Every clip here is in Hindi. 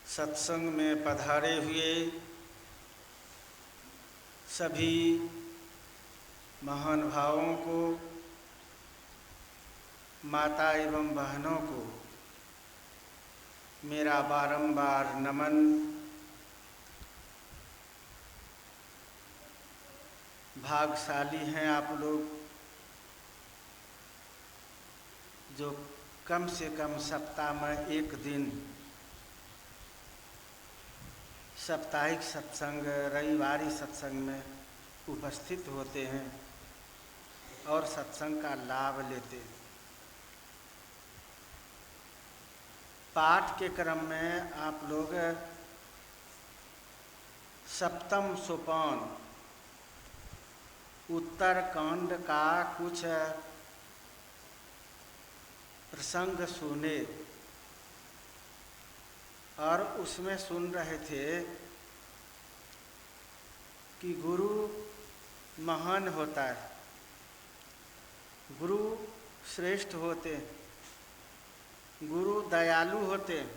सत्संग में पधारे हुए सभी महान भावों को, माता एवं बहनों को मेरा बारंबार नमन। भाग्यशाली हैं आप लोग जो कम से कम सप्ताह में एक दिन साप्ताहिक सत्संग, रविवारी सत्संग में उपस्थित होते हैं और सत्संग का लाभ लेते हैं। पाठ के क्रम में आप लोग सप्तम सोपान उत्तर कांड का कुछ प्रसंग सुने और उसमें सुन रहे थे कि गुरु महान होता है, गुरु श्रेष्ठ होते हैं, गुरु दयालु होते हैं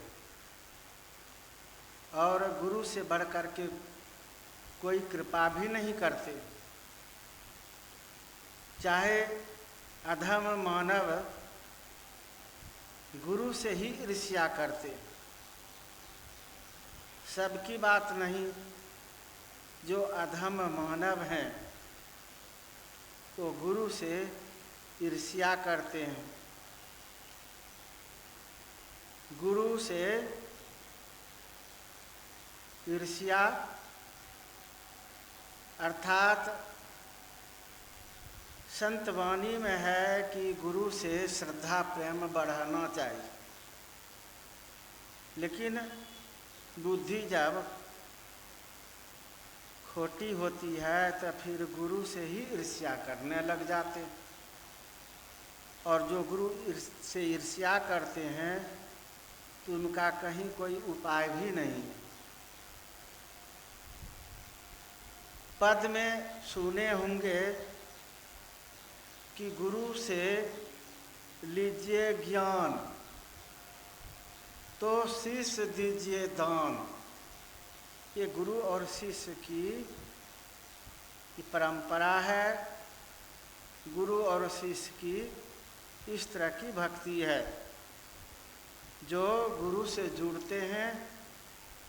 और गुरु से बढ़कर के कोई कृपा भी नहीं करते। चाहे अधम मानव गुरु से ही ईर्ष्या करते। सबकी बात नहीं, जो अधम मानव हैं तो गुरु से ईर्ष्या करते हैं। गुरु से ईर्ष्या अर्थात संत वाणी में है कि गुरु से श्रद्धा प्रेम बढ़ाना चाहिए, लेकिन बुद्धि जब खोटी होती है तो फिर गुरु से ही ईर्ष्या करने लग जाते। और जो गुरु से ईर्ष्या करते हैं तो उनका कहीं कोई उपाय भी नहीं। पद में सुने होंगे कि गुरु से लीजिए ज्ञान तो शिष्य दीजिए दान। ये गुरु और शिष्य की परंपरा है। गुरु और शिष्य की इस तरह की भक्ति है। जो गुरु से जुड़ते हैं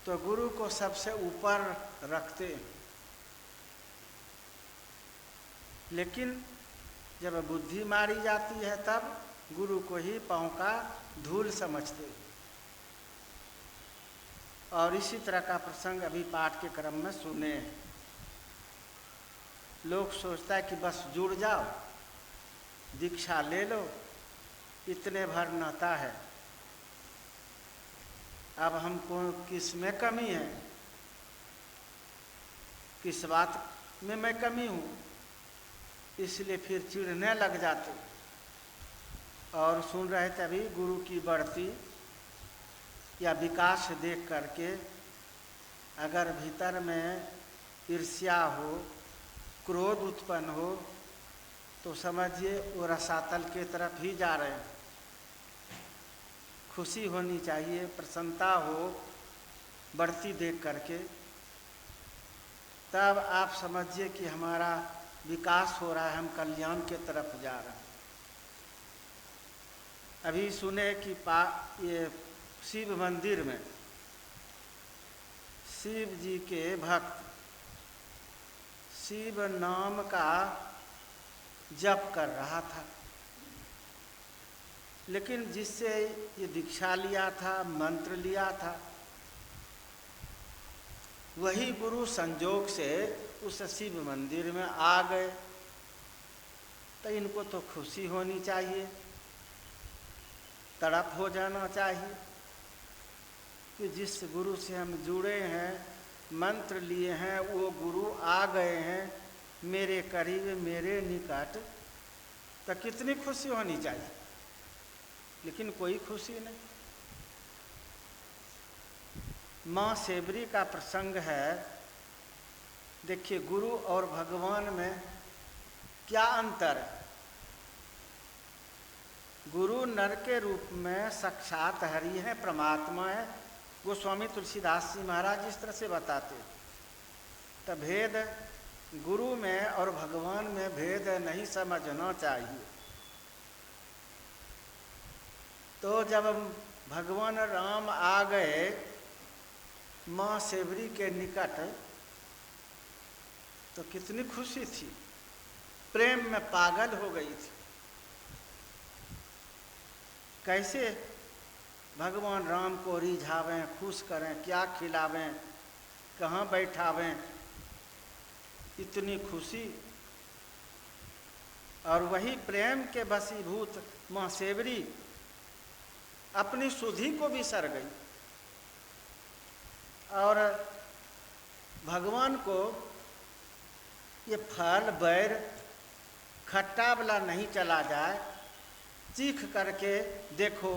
तो गुरु को सबसे ऊपर रखते, लेकिन जब बुद्धि मारी जाती है तब गुरु को ही पांव का धूल समझते। और इसी तरह का प्रसंग अभी पाठ के क्रम में सुने। लोग सोचता है कि बस जुड़ जाओ, दीक्षा ले लो, इतने भर नाता है, अब हमको किस में कमी है, किस बात में मैं कमी हूँ, इसलिए फिर चिढ़ने लग जाते। और सुन रहे थे अभी गुरु की बढ़ती या विकास देख करके अगर भीतर में ईर्ष्या हो, क्रोध उत्पन्न हो तो समझिए वो रसातल के तरफ ही जा रहे हैं। खुशी होनी चाहिए, प्रसन्नता हो बढ़ती देख करके, तब आप समझिए कि हमारा विकास हो रहा है, हम कल्याण के तरफ जा रहे हैं। अभी सुने कि ये शिव मंदिर में शिव जी के भक्त शिव नाम का जप कर रहा था, लेकिन जिससे ये दीक्षा लिया था, मंत्र लिया था, वही गुरु संजोग से उस शिव मंदिर में आ गए। तो इनको तो खुशी होनी चाहिए, तड़प हो जाना चाहिए कि जिस गुरु से हम जुड़े हैं, मंत्र लिए हैं, वो गुरु आ गए हैं मेरे करीब, मेरे निकट, तो कितनी खुशी होनी चाहिए। लेकिन कोई खुशी नहीं। माँ सेवरी का प्रसंग है। देखिए गुरु और भगवान में क्या अंतर है। गुरु नर के रूप में साक्षात हरि है, परमात्मा है, गोस्वामी तुलसीदास जी महाराज इस तरह से बताते। तो भेद गुरु में और भगवान में भेद नहीं समझना चाहिए। तो जब भगवान राम आ गए माँ सेवरी के निकट तो कितनी खुशी थी, प्रेम में पागल हो गई थी। कैसे भगवान राम को रिझावें, खुश करें, क्या खिलावें, कहाँ बैठावें, इतनी खुशी। और वही प्रेम के वशीभूत माँ सेवरी अपनी सुधि को बिसर गई और भगवान को ये फल बैर खट्टा वाला नहीं चला जाए, चीख करके देखो।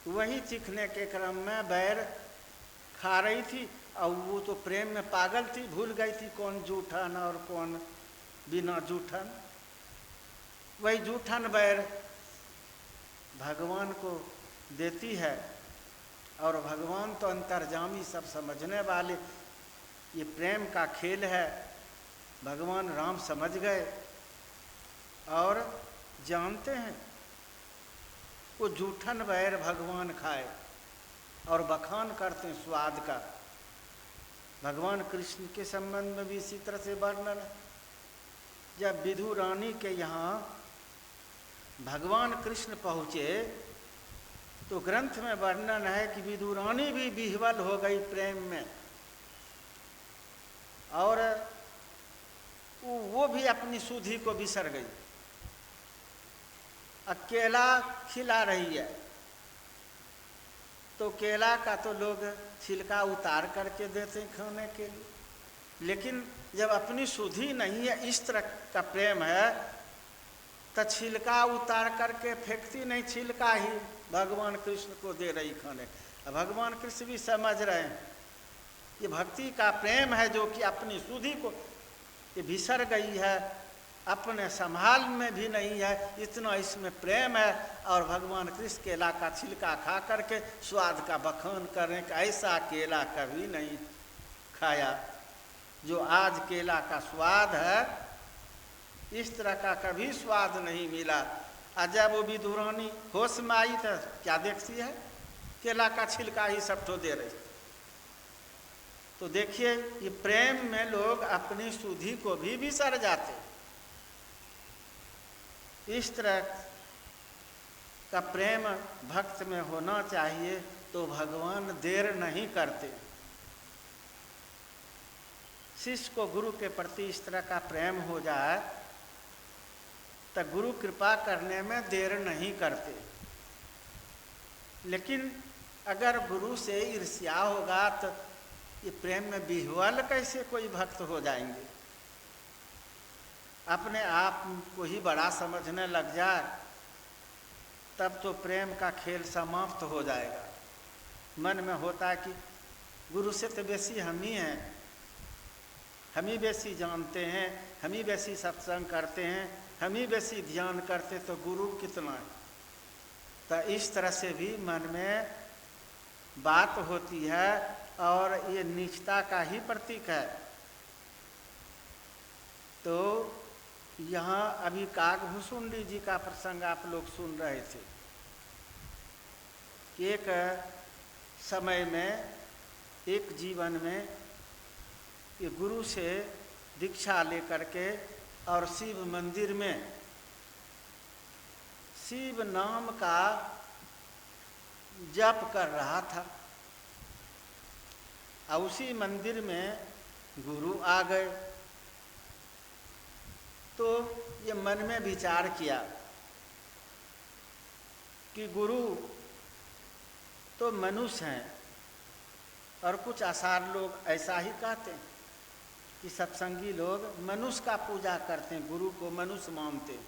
वही चीखने के क्रम में बैर खा रही थी और वो तो प्रेम में पागल थी, भूल गई थी कौन जूठन और कौन बिना जूठन। वही जूठन बैर भगवान को देती है और भगवान तो अंतर्जामी, सब समझने वाले, ये प्रेम का खेल है। भगवान राम समझ गए और जानते हैं वो जूठन बैर भगवान खाए और बखान करते हैं स्वाद का। भगवान कृष्ण के संबंध में भी इसी तरह से वर्णन है। जब विधु रानी के यहाँ भगवान कृष्ण पहुँचे तो ग्रंथ में वर्णन है कि विधु रानी भी विह्वल हो गई प्रेम में और वो भी अपनी सुधि को बिसर गई। केला खिला रही है तो केला का तो लोग छिलका उतार करके देते हैं खाने के लिए, लेकिन जब अपनी सुधि नहीं है, इस तरह का प्रेम है, तो छिलका उतार करके फेंकती नहीं, छिलका ही भगवान कृष्ण को दे रही खाने। भगवान कृष्ण भी समझ रहे हैं ये भक्ति का प्रेम है जो कि अपनी सुधि को ये बिसर गई है, अपने संभाल में भी नहीं है, इतना इसमें प्रेम है। और भगवान कृष्ण केला का छिलका खा करके स्वाद का बखान करें कि ऐसा केला कभी नहीं खाया जो आज केला का स्वाद है, इस तरह का कभी स्वाद नहीं मिला। जब वो विधु रानी होश में आई तो क्या देखती है, केला का छिलका ही सब तो दे रही। तो देखिए ये प्रेम में लोग अपनी सुधि को भी बिसर जाते। इस तरह का प्रेम भक्त में होना चाहिए तो भगवान देर नहीं करते। शिष्य को गुरु के प्रति इस तरह का प्रेम हो जाए तो गुरु कृपा करने में देर नहीं करते। लेकिन अगर गुरु से ईर्ष्या होगा तो ये प्रेम में विह्वल कैसे कोई भक्त हो जाएंगे। अपने आप को ही बड़ा समझने लग जाए तब तो प्रेम का खेल समाप्त हो जाएगा। मन में होता है कि गुरु से तो बेसी हम ही हैं, हम ही बेसी जानते हैं, हम ही बेसी सत्संग करते हैं, हम ही बेसी ध्यान करते, तो गुरु कितना है। तो इस तरह से भी मन में बात होती है और ये नीचता का ही प्रतीक है। तो यहाँ अभी कागभूषुंडी जी का प्रसंग आप लोग सुन रहे थे। एक समय में, एक जीवन में ये गुरु से दीक्षा लेकर के और शिव मंदिर में शिव नाम का जप कर रहा था और उसी मंदिर में गुरु आ गए। तो ये मन में विचार किया कि गुरु तो मनुष्य हैं और कुछ आसार लोग ऐसा ही कहते हैं कि सत्संगी लोग मनुष्य का पूजा करते हैं, गुरु को मनुष्य मानते हैं।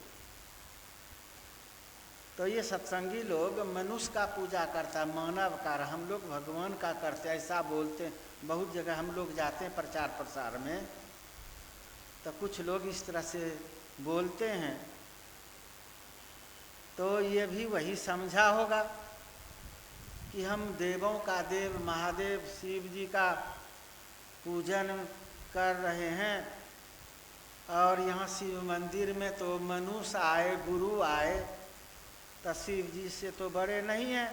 तो ये सत्संगी लोग मनुष्य का पूजा करता है, मानव का, हम लोग भगवान का करते हैं, ऐसा बोलते हैं। बहुत जगह हम लोग जाते हैं प्रचार प्रसार में तो कुछ लोग इस तरह से बोलते हैं। तो ये भी वही समझा होगा कि हम देवों का देव महादेव शिव जी का पूजन कर रहे हैं और यहाँ शिव मंदिर में तो मनुष्य आए, गुरु आए, तो शिव जी से तो बड़े नहीं हैं,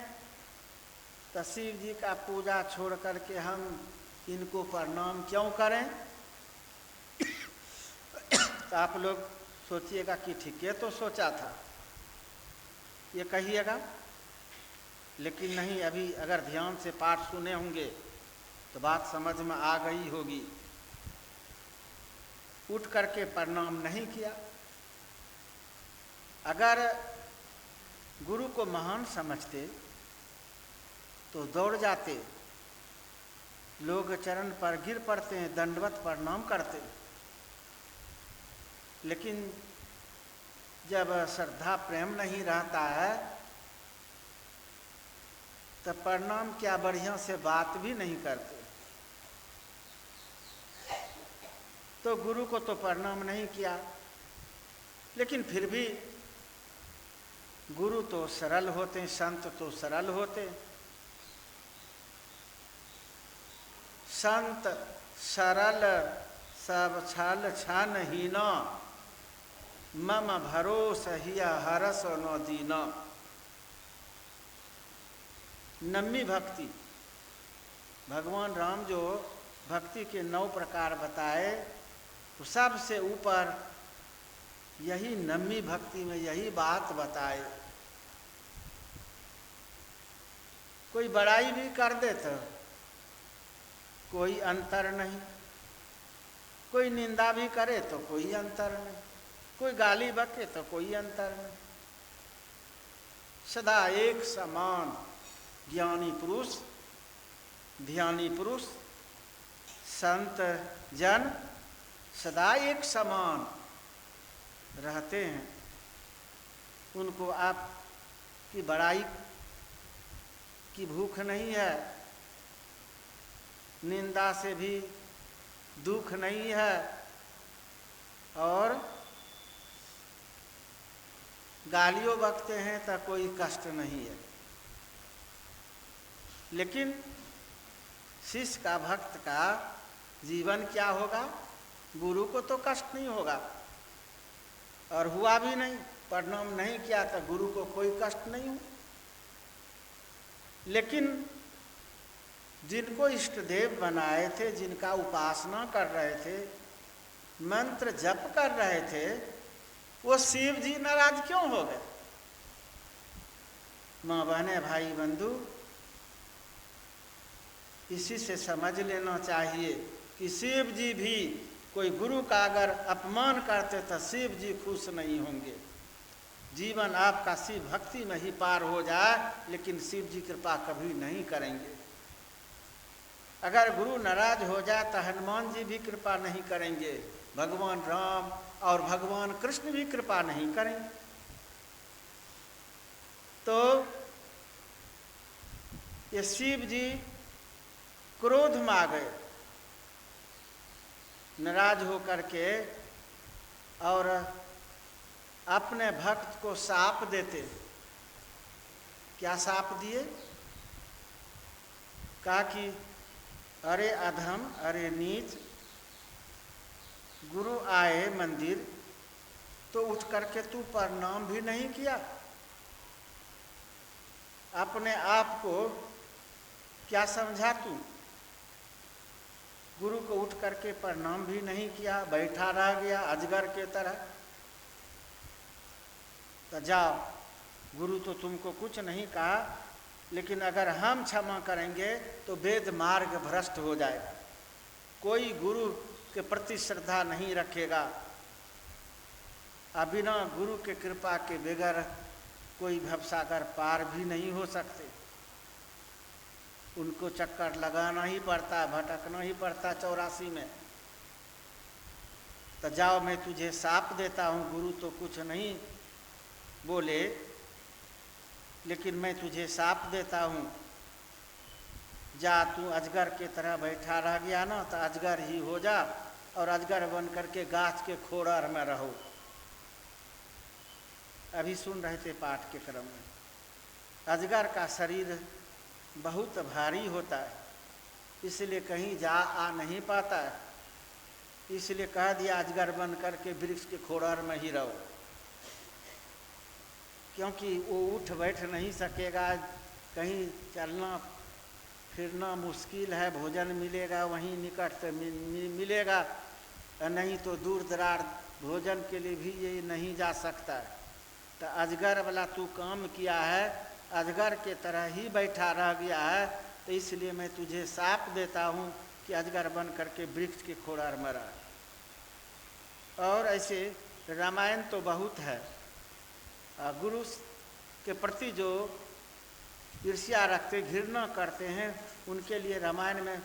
तो शिव जी का पूजा छोड़ करके हम इनको प्रणाम क्यों करें? तो आप लोग सोचिएगा कि ठीक है तो सोचा था, ये कहिएगा। लेकिन नहीं, अभी अगर ध्यान से पाठ सुने होंगे तो बात समझ में आ गई होगी। उठ करके प्रणाम नहीं किया। अगर गुरु को महान समझते तो दौड़ जाते, लोग चरण पर गिर पड़ते हैं, दंडवत प्रणाम करते। लेकिन जब श्रद्धा प्रेम नहीं रहता है तो प्रणाम क्या, बढ़िया से बात भी नहीं करते। तो गुरु को तो प्रणाम नहीं किया, लेकिन फिर भी गुरु तो सरल होते, संत तो सरल होते। संत सरल सब छल छन हीना, मम भरोस हिया हरस न दीना। नम्मी भक्ति, भगवान राम जो भक्ति के 9 प्रकार बताए, तो सबसे ऊपर यही नम्मी भक्ति में यही बात बताए। कोई बड़ाई भी कर दे तो कोई अंतर नहीं, कोई निंदा भी करे तो कोई अंतर नहीं, कोई गाली बके तो कोई अंतर नहीं। सदा एक समान ज्ञानी पुरुष, ध्यानी पुरुष, संत जन सदा एक समान रहते हैं। उनको आपकी बड़ाई की भूख नहीं है, निंदा से भी दुख नहीं है, और गालियों बकते हैं तो कोई कष्ट नहीं है। लेकिन शिष्य का, भक्त का जीवन क्या होगा? गुरु को तो कष्ट नहीं होगा, और हुआ भी नहीं, प्रणाम नहीं किया तो गुरु को कोई कष्ट नहीं हो। लेकिन जिनको इष्ट देव बनाए थे, जिनका उपासना कर रहे थे, मंत्र जप कर रहे थे, वो शिव जी नाराज क्यों हो गए? माँ बहने, भाई बंधु, इसी से समझ लेना चाहिए कि शिव जी भी कोई गुरु का अगर अपमान करते तो शिव जी खुश नहीं होंगे। जीवन आपका शिव भक्ति में ही पार हो जाए, लेकिन शिव जी कृपा कभी नहीं करेंगे। अगर गुरु नाराज हो जाए तो हनुमान जी भी कृपा नहीं करेंगे, भगवान राम और भगवान कृष्ण भी कृपा नहीं करेंगे। तो ये शिव जी क्रोध में आ गए, नाराज होकर के, और अपने भक्त को शाप देते। क्या शाप दिए? कहा कि अरे अधम, अरे नीच, गुरु आए मंदिर तो उठ करके तू प्रणाम भी नहीं किया, अपने आप को क्या समझा तू? गुरु को उठ करके प्रणाम भी नहीं किया, बैठा रह गया अजगर के तरह। तो जाओ, गुरु तो तुमको कुछ नहीं कहा, लेकिन अगर हम क्षमा करेंगे तो वेद मार्ग भ्रष्ट हो जाएगा, कोई गुरु के प्रति श्रद्धा नहीं रखेगा। बिना गुरु के कृपा के बगैर कोई भवसागर पार भी नहीं हो सकते। उनको चक्कर लगाना ही पड़ता, भटकना ही पड़ता 84 में। तो जाओ, मैं तुझे शाप देता हूँ, गुरु तो कुछ नहीं बोले, लेकिन मैं तुझे शाप देता हूँ, जा तू अजगर के तरह बैठा रह गया ना, तो अजगर ही हो जा, और अजगर बन करके गाछ के खोड़र में रहो। अभी सुन रहे थे पाठ के क्रम में, अजगर का शरीर बहुत भारी होता है, इसलिए कहीं जा आ नहीं पाता है। इसलिए कह दिया अजगर बन करके वृक्ष के खोड़र में ही रहो, क्योंकि वो उठ बैठ नहीं सकेगा, कहीं चलना फिरना मुश्किल है, भोजन मिलेगा वहीं निकट से मिलेगा, नहीं तो दूर दरार भोजन के लिए भी ये नहीं जा सकता है। तो अजगर वाला तू काम किया है, अजगर के तरह ही बैठा रह गया है, तो इसलिए मैं तुझे शाप देता हूँ कि अजगर बन करके वृक्ष के खोड़ार में रह। और ऐसे रामायण तो बहुत है। गुरु के प्रति जो ईर्ष्या रखते, घृणा करते हैं, उनके लिए रामायण में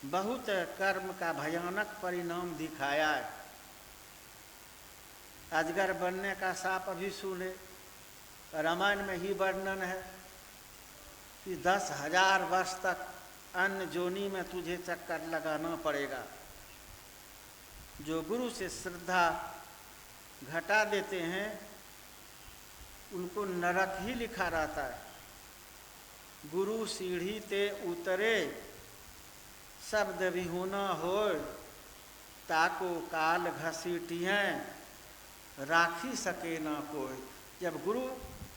बहुत कर्म का भयानक परिणाम दिखाया है। अजगर बनने का शाप अभी सुने, रामायण में ही वर्णन है कि 10,000 वर्ष तक अन्न जोनी में तुझे चक्कर लगाना पड़ेगा। जो गुरु से श्रद्धा घटा देते हैं उनको नरक ही लिखा रहता है। गुरु सीढ़ी ते उतरे शब्द विहुना होय, ताको काल घसीटियें राखी सके ना कोई। जब गुरु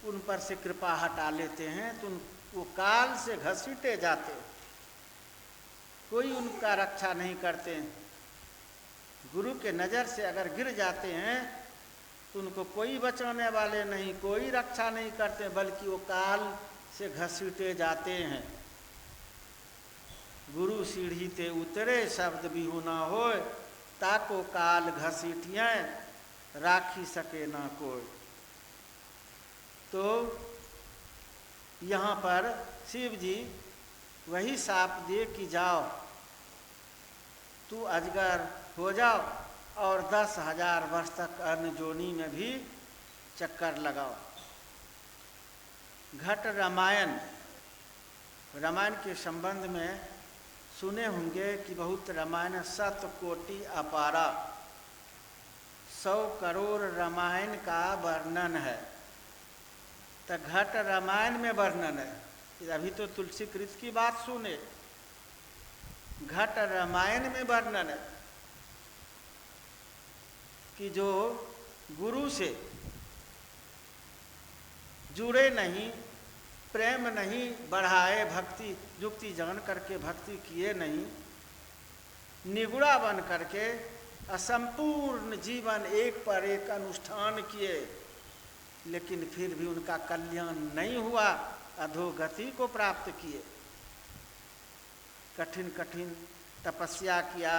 उन पर से कृपा हटा लेते हैं तो वो काल से घसीटे जाते, कोई उनका रक्षा नहीं करते। गुरु के नज़र से अगर गिर जाते हैं तो उनको कोई बचाने वाले नहीं, कोई रक्षा नहीं करते, बल्कि वो काल से घसीटे जाते हैं। गुरु सीढ़ी ते उतरे शब्द बिहुना होय, ताको काल घसीटियें राखी सके ना कोई। तो यहाँ पर शिव जी वही शाप दे कि जाओ तू अजगर हो जाओ और 10,000 वर्ष तक अन्न जोनी में भी चक्कर लगाओ। घट रामायण, रामायण के संबंध में सुने होंगे कि बहुत रामायण 7 कोटि अपारा, 100 करोड़ रामायण का वर्णन है। तो घट रामायण में वर्णन है। अभी तो तुलसी कृत की बात सुने, घट रामायण में वर्णन है कि जो गुरु से जुड़े नहीं, प्रेम नहीं बढ़ाए, भक्ति युक्ति जान करके भक्ति किए नहीं, निगुड़ा बन करके असंपूर्ण जीवन एक पर एक अनुष्ठान किए, लेकिन फिर भी उनका कल्याण नहीं हुआ, अधोगति को प्राप्त किए। कठिन कठिन तपस्या किया,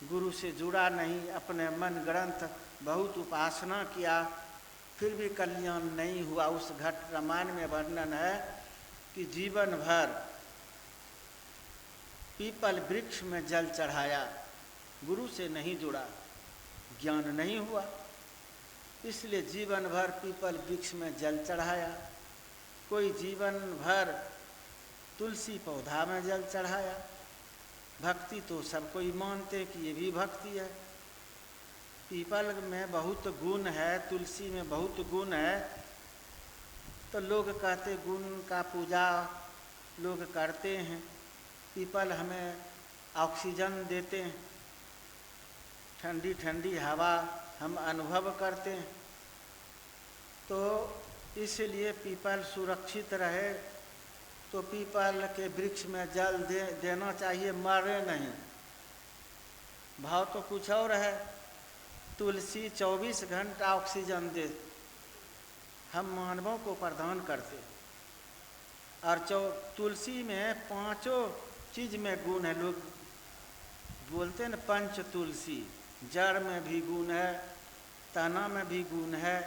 गुरु से जुड़ा नहीं, अपने मन ग्रंथ बहुत उपासना किया, फिर भी कल्याण नहीं हुआ। उस घट रामायण में वर्णन है कि जीवन भर पीपल वृक्ष में जल चढ़ाया, गुरु से नहीं जुड़ा, ज्ञान नहीं हुआ, इसलिए जीवन भर पीपल वृक्ष में जल चढ़ाया। कोई जीवन भर तुलसी पौधा में जल चढ़ाया। भक्ति तो सब कोई मानते कि ये भी भक्ति है। पीपल में बहुत गुण है, तुलसी में बहुत गुण है, तो लोग कहते गुण का पूजा लोग करते हैं। पीपल हमें ऑक्सीजन देते हैं, ठंडी ठंडी हवा हम अनुभव करते हैं, तो इसलिए पीपल सुरक्षित रहे तो पीपल के वृक्ष में जल देना चाहिए, मरे नहीं। भाव तो कुछ और है। तुलसी 24 घंटा ऑक्सीजन दे, हम मानवों को प्रदान करते, और तुलसी में 5 चीज में गुण है। लोग बोलते हैं ना पंच तुलसी, जड़ में भी गुण है, तना में भी गुण है,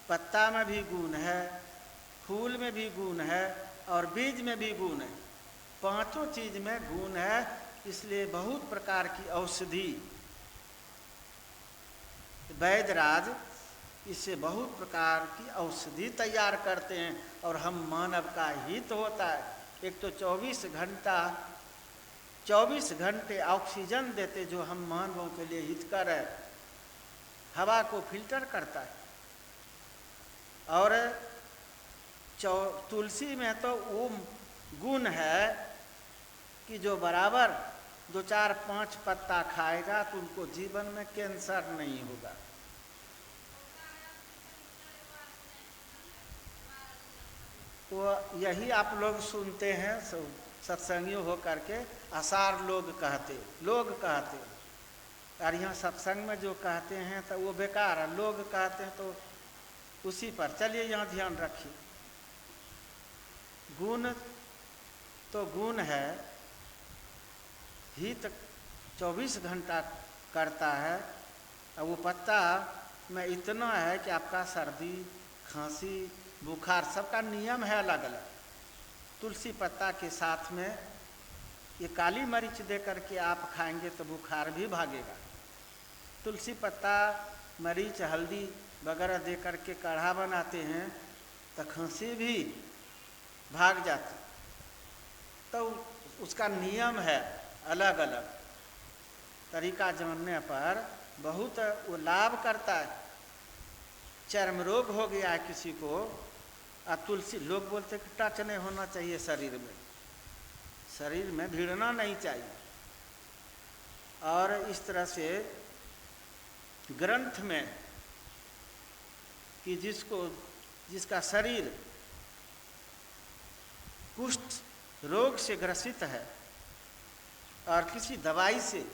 पत्ता में भी गुण है, फूल में भी गुण है, और बीज में भी गुण है। 5 चीज में गुण है, इसलिए बहुत प्रकार की औषधि वैद्यराज इससे बहुत प्रकार की औषधि तैयार करते हैं, और हम मानव का हित होता है। एक तो 24 घंटे ऑक्सीजन देते, जो हम मानवों के लिए हितकर है, हवा को फिल्टर करता है, और तुलसी में तो वो गुण है कि जो बराबर 2, 4, 5 पत्ता खाएगा तो उनको जीवन में कैंसर नहीं होगा। वो यही आप लोग सुनते हैं सत्संगियों हो करके, आसार लोग कहते और यहाँ सत्संग में जो कहते हैं तो वो बेकार है। लोग कहते हैं तो उसी पर चलिए यहाँ ध्यान रखिए। गुण तो गुण है, हित 24 घंटा करता है। और वो पत्ता में इतना है कि आपका सर्दी, खांसी, बुखार सबका नियम है अलग अलग। तुलसी पत्ता के साथ में ये काली मिर्च दे करके आप खाएंगे तो बुखार भी भागेगा। तुलसी पत्ता, मरीच, हल्दी वगैरह दे करके काढ़ा बनाते हैं तो खांसी भी भाग जाती। तो उसका नियम है अलग अलग। तरीका जानने पर बहुत वो लाभ करता है। चर्म रोग हो गया है किसी को, तुलसी, लोग बोलते कि टच नहीं होना चाहिए शरीर में भिड़ना नहीं चाहिए। और इस तरह से ग्रंथ में कि जिसका शरीर कुष्ठ रोग से ग्रसित है और किसी दवाई से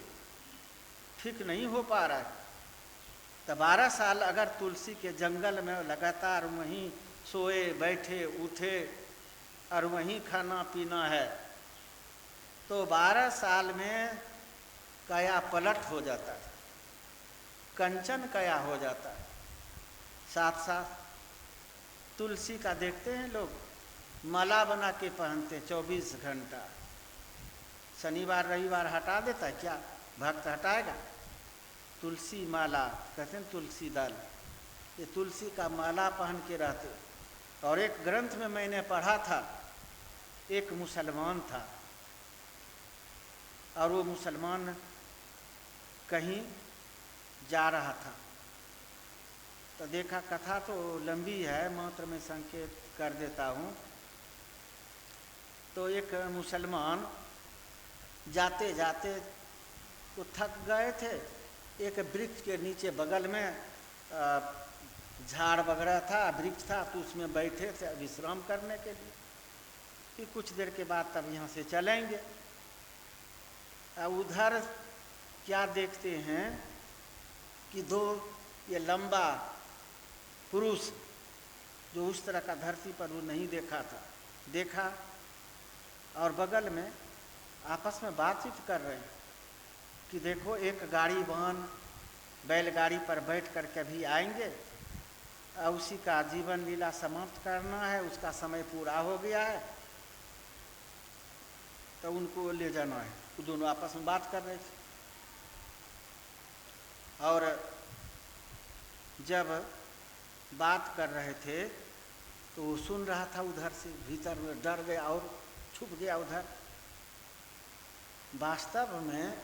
ठीक नहीं हो पा रहा है, तो 12 साल अगर तुलसी के जंगल में लगातार वहीं सोए बैठे उठे और वहीं खाना पीना है तो 12 साल में काया पलट हो जाता है, कंचन काया हो जाता है। साथ साथ तुलसी का देखते हैं लोग माला बना के पहनते 24 घंटा। शनिवार रविवार हटा देता है क्या भक्त हटाएगा? तुलसी माला कहते हैं, तुलसी दल, ये तुलसी का माला पहन के रहते। और एक ग्रंथ में मैंने पढ़ा था, एक मुसलमान था और वो मुसलमान कहीं जा रहा था तो देखा, कथा तो लंबी है, मात्र में संकेत कर देता हूँ। तो एक मुसलमान जाते जाते वो थक गए थे, एक वृक्ष के नीचे बगल में झाड़ वगैरह था, वृक्ष था, तो उसमें बैठे थे विश्राम करने के लिए कि कुछ देर के बाद तब यहाँ से चलेंगे। उधर क्या देखते हैं कि 2 ये लंबा पुरुष, जो उस तरह का धरती पर वो नहीं देखा और बगल में आपस में बातचीत कर रहे हैं कि देखो एक गाड़ी वाहन बैलगाड़ी पर बैठ कर कभी आएंगे और उसी का जीवन लीला समाप्त करना है, उसका समय पूरा हो गया है तो उनको ले जाना है। वो दोनों आपस में बात कर रहे थे और जब बात कर रहे थे तो वो सुन रहा था, उधर से भीतर में डर गया और छुप गया उधर। वास्तव में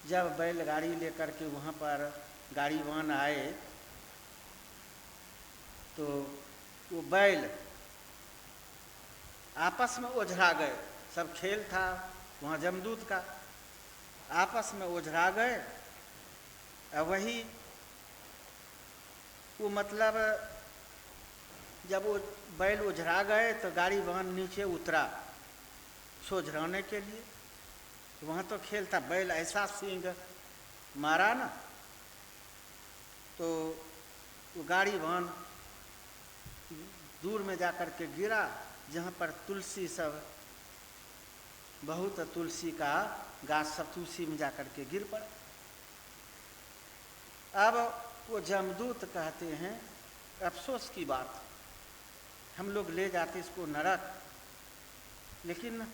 जब बैलगाड़ी लेकर के वहाँ पर गाड़ी वाहन आए तो वो बैल आपस में ओझरा गए। सब खेल था वहाँ जमदूत का, आपस में ओझरा गए। वही वो मतलब जब वो बैल ओझरा गए तो गाड़ी वाहन नीचे उतरा सोझराने के लिए। वहाँ तो खेल था, बैल ऐसा सींग मारा ना तो वो गाड़ी वाहन दूर में जाकर के गिरा जहाँ पर तुलसी सब, बहुत तुलसी का गाछ सब तुलसी में जाकर के गिर पड़ा। अब वो जमदूत कहते हैं, अफसोस की बात, हम लोग ले जाते इसको नरक, लेकिन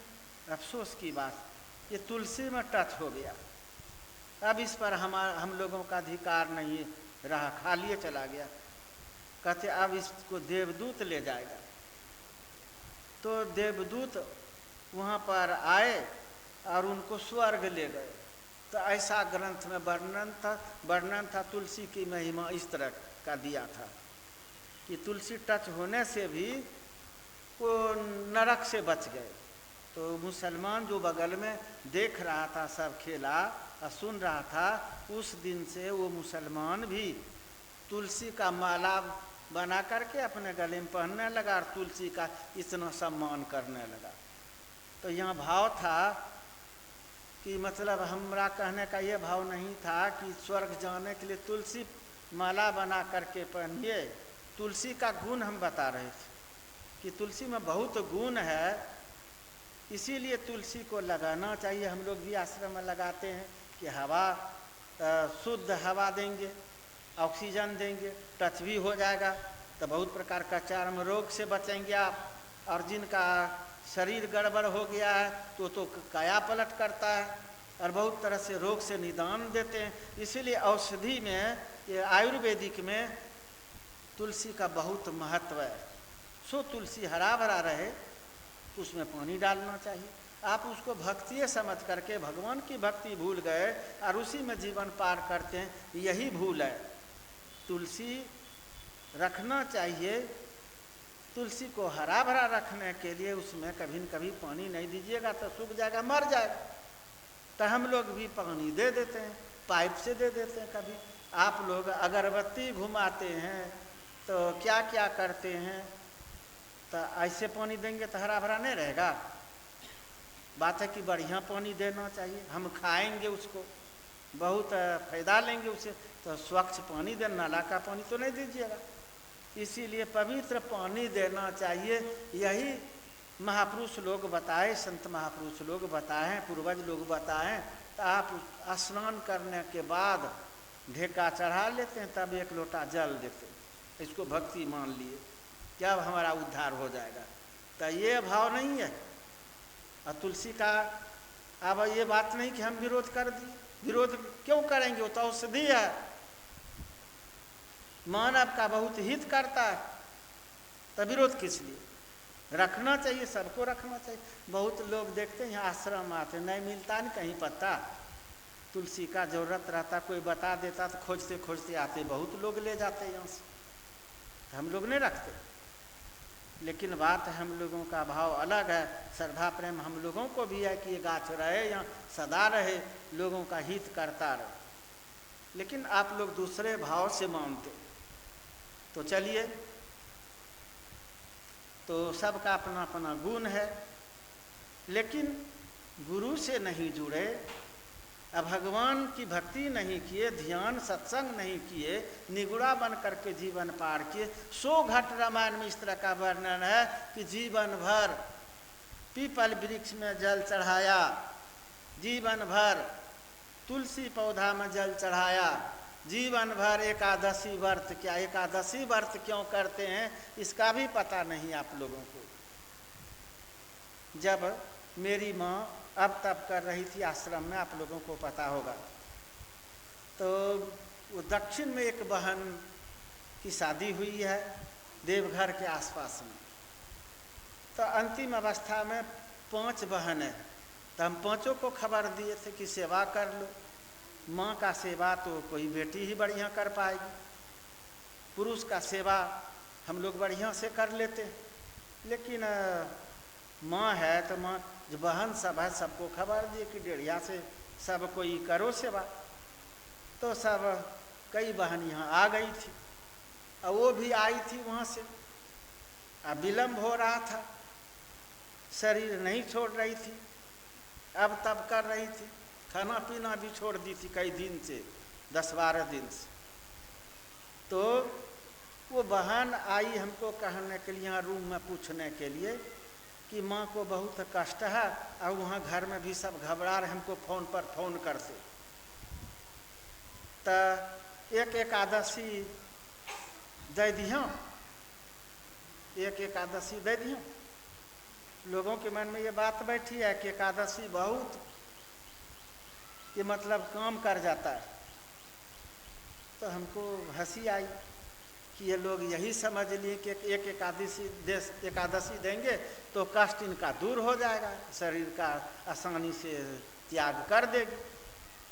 अफसोस की बात ये तुलसी में टच हो गया। अब इस पर हम लोगों का अधिकार नहीं रहा, खाली चला गया। कहते अब इसको देवदूत ले जाएगा। तो देवदूत वहाँ पर आए और उनको स्वर्ग ले गए। तो ऐसा ग्रंथ में वर्णन था तुलसी की महिमा इस तरह का दिया था। कि तुलसी टच होने से भी वो नरक से बच गए। तो मुसलमान जो बगल में देख रहा था सब खेला और सुन रहा था, उस दिन से वो मुसलमान भी तुलसी का माला बना करके अपने गले में पहनने लगा और तुलसी का इतना सम्मान करने लगा। तो यहाँ भाव था कि मतलब हमरा कहने का ये भाव नहीं था कि स्वर्ग जाने के लिए तुलसी माला बना करके पहनिए। तुलसी का गुण हम बता रहे थे कि तुलसी में बहुत गुण है, इसीलिए तुलसी को लगाना चाहिए। हम लोग भी आश्रम में लगाते हैं कि हवा शुद्ध हवा देंगे, ऑक्सीजन देंगे, टच भी हो जाएगा तो बहुत प्रकार का चर्म रोग से बचेंगे आप। और जिनका शरीर गड़बड़ हो गया है तो काया पलट करता है और बहुत तरह से रोग से निदान देते हैं। इसीलिए औषधि में, ये आयुर्वेदिक में तुलसी का बहुत महत्व है। सो तुलसी हरा भरा रहे तो उसमें पानी डालना चाहिए। आप उसको भक्ति समझ करके भगवान की भक्ति भूल गए और उसी में जीवन पार करते हैं, यही भूल है। तुलसी रखना चाहिए। तुलसी को हरा भरा रखने के लिए उसमें कभी न कभी पानी नहीं दीजिएगा तो सूख जाएगा, मर जाएगा। तो हम लोग भी पानी दे देते हैं, पाइप से दे देते हैं। कभी आप लोग अगरबत्ती घुमाते हैं तो क्या क्या करते हैं, तो ऐसे पानी देंगे तो हरा भरा नहीं रहेगा। बात है कि बढ़िया पानी देना चाहिए। हम खाएंगे उसको, बहुत फायदा लेंगे उससे, तो स्वच्छ पानी देना, नाला का पानी तो नहीं दीजिएगा। इसीलिए पवित्र पानी देना चाहिए। यही महापुरुष लोग बताए, संत महापुरुष लोग बताएं, पूर्वज लोग बताएं। तो आप स्नान करने के बाद ढेका चढ़ा लेते हैं, तब एक लोटा जल देते हैं, इसको भक्ति मान लिए, जब हमारा उद्धार हो जाएगा। तो ये भाव नहीं है। और तुलसी का अब ये बात नहीं कि हम विरोध कर दिए, विरोध क्यों करेंगे, वो तो औषधि है, मानव का बहुत हित करता है, तो विरोध किस लिए। रखना चाहिए, सबको रखना चाहिए। बहुत लोग देखते हैं यहाँ आश्रम आते, नहीं मिलता नहीं कहीं पत्ता तुलसी का, जरूरत रहता कोई बता देता तो खोजते खोजते आते, बहुत लोग ले जाते यहाँ से। हम लोग नहीं रखते, लेकिन बात है हम लोगों का भाव अलग है। श्रद्धा प्रेम हम लोगों को भी है कि ये गाछ रहे यहाँ सदा रहे, लोगों का हित करता रहे। लेकिन आप लोग दूसरे भाव से मानते। तो चलिए, तो सबका अपना अपना गुण है, लेकिन गुरु से नहीं जुड़े, अब भगवान की भक्ति नहीं किए, ध्यान सत्संग नहीं किए, निगुड़ा बन करके जीवन पार किए। 100 घट रामायण में इस तरह का वर्णन है कि जीवन भर पीपल वृक्ष में जल चढ़ाया, जीवन भर तुलसी पौधा में जल चढ़ाया, जीवन भर एकादशी व्रत किया। एकादशी व्रत क्यों करते हैं इसका भी पता नहीं आप लोगों को। जब मेरी माँ अब तब कर रही थी आश्रम में, आप लोगों को पता होगा, तो वो दक्षिण में एक बहन की शादी हुई है देवघर के आसपास में। तो अंतिम अवस्था में 5 बहन है, तो हम 5 को खबर दिए थे कि सेवा कर लो। माँ का सेवा तो कोई बेटी ही बढ़िया कर पाएगी, पुरुष का सेवा हम लोग बढ़िया से कर लेते हैं, लेकिन माँ है तो माँ जो बहन सब है सबको खबर दिए कि डेढ़िया से सब कोई करो सेवा। तो सब कई बहन यहाँ आ गई थी, और वो भी आई थी वहाँ से। अब विलम्ब हो रहा था, शरीर नहीं छोड़ रही थी, अब तब कर रही थी, खाना पीना भी छोड़ दी थी कई दिन से, 10-12 दिन से। तो वो बहन आई हमको कहने के लिए, यहाँ रूम में पूछने के लिए कि माँ को बहुत कष्ट है, और वहाँ घर में भी सब घबरा रहे, हमको फ़ोन पर फ़ोन करते। तो एक एकादशी दे दिया, एक एकादशी दे दिया। लोगों के मन में ये बात बैठी है कि एकादशी बहुत ये मतलब काम कर जाता है। तो हमको हंसी आई कि ये लोग यही समझ लिए कि एक एकादशी देंगे तो कष्ट इनका दूर हो जाएगा, शरीर का आसानी से त्याग कर देगी।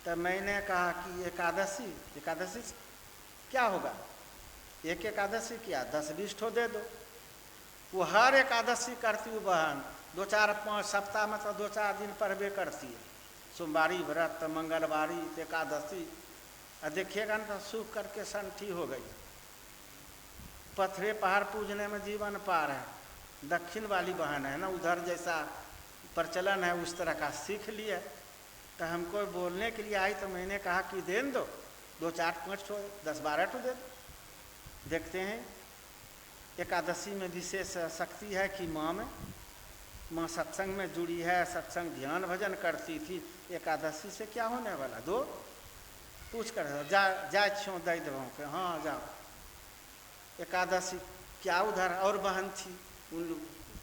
तो मैंने कहा कि एकादशी से क्या होगा, एक एकादशी किया 10-20 ठो दे दो। वो हर एकादशी करती हूँ बहन, 2-4-5 सप्ताह में तो 2-4 दिन पढ़बे करती है, सोमवारी व्रत, मंगलवारी, एकादशी। और देखिएगा ना तो सूख करके संठी हो गई। पत्थरे पहाड़ पूजने में जीवन पार है। दक्षिण वाली बहन है ना, उधर जैसा प्रचलन है उस तरह का सीख लिया। तो हमको बोलने के लिए आई तो मैंने कहा कि देन दो, 2-4-5 ठो 10-12 ठो दे दो। देखते हैं एकादशी में विशेष शक्ति है कि माँ सत्संग में जुड़ी है, सत्संग ध्यान भजन करती थी। एकादशी से क्या होने वाला, दो पूछ कर जा छो दे दो के, हाँ जाओ। एकादशी क्या उधर और बहन थी, उन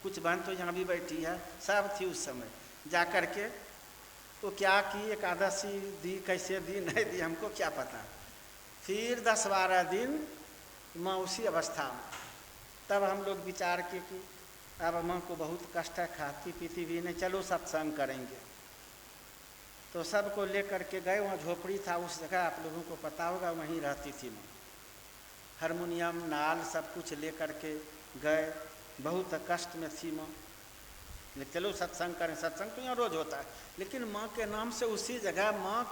कुछ बहन तो यहाँ भी बैठी है, सब थी उस समय। जा कर के वो क्या की, एकादशी दी, कैसे दी नहीं दी हमको क्या पता। फिर 10-12 दिन माँ उसी अवस्था में। तब हम लोग विचार किए कि अब माँ को बहुत कष्ट है, खाती पीती भी नहीं, चलो सत्संग करेंगे। तो सबको लेकर के गए। वहाँ झोपड़ी था उस जगह, आप लोगों को पता होगा, वहीं रहती थी माँ। हारमोनियम नाल सब कुछ लेकर के गए। बहुत कष्ट में थी माँ, लेकिन चलो सत्संग करें। सत्संग तो यहाँ रोज होता है, लेकिन माँ के नाम से उसी जगह माँ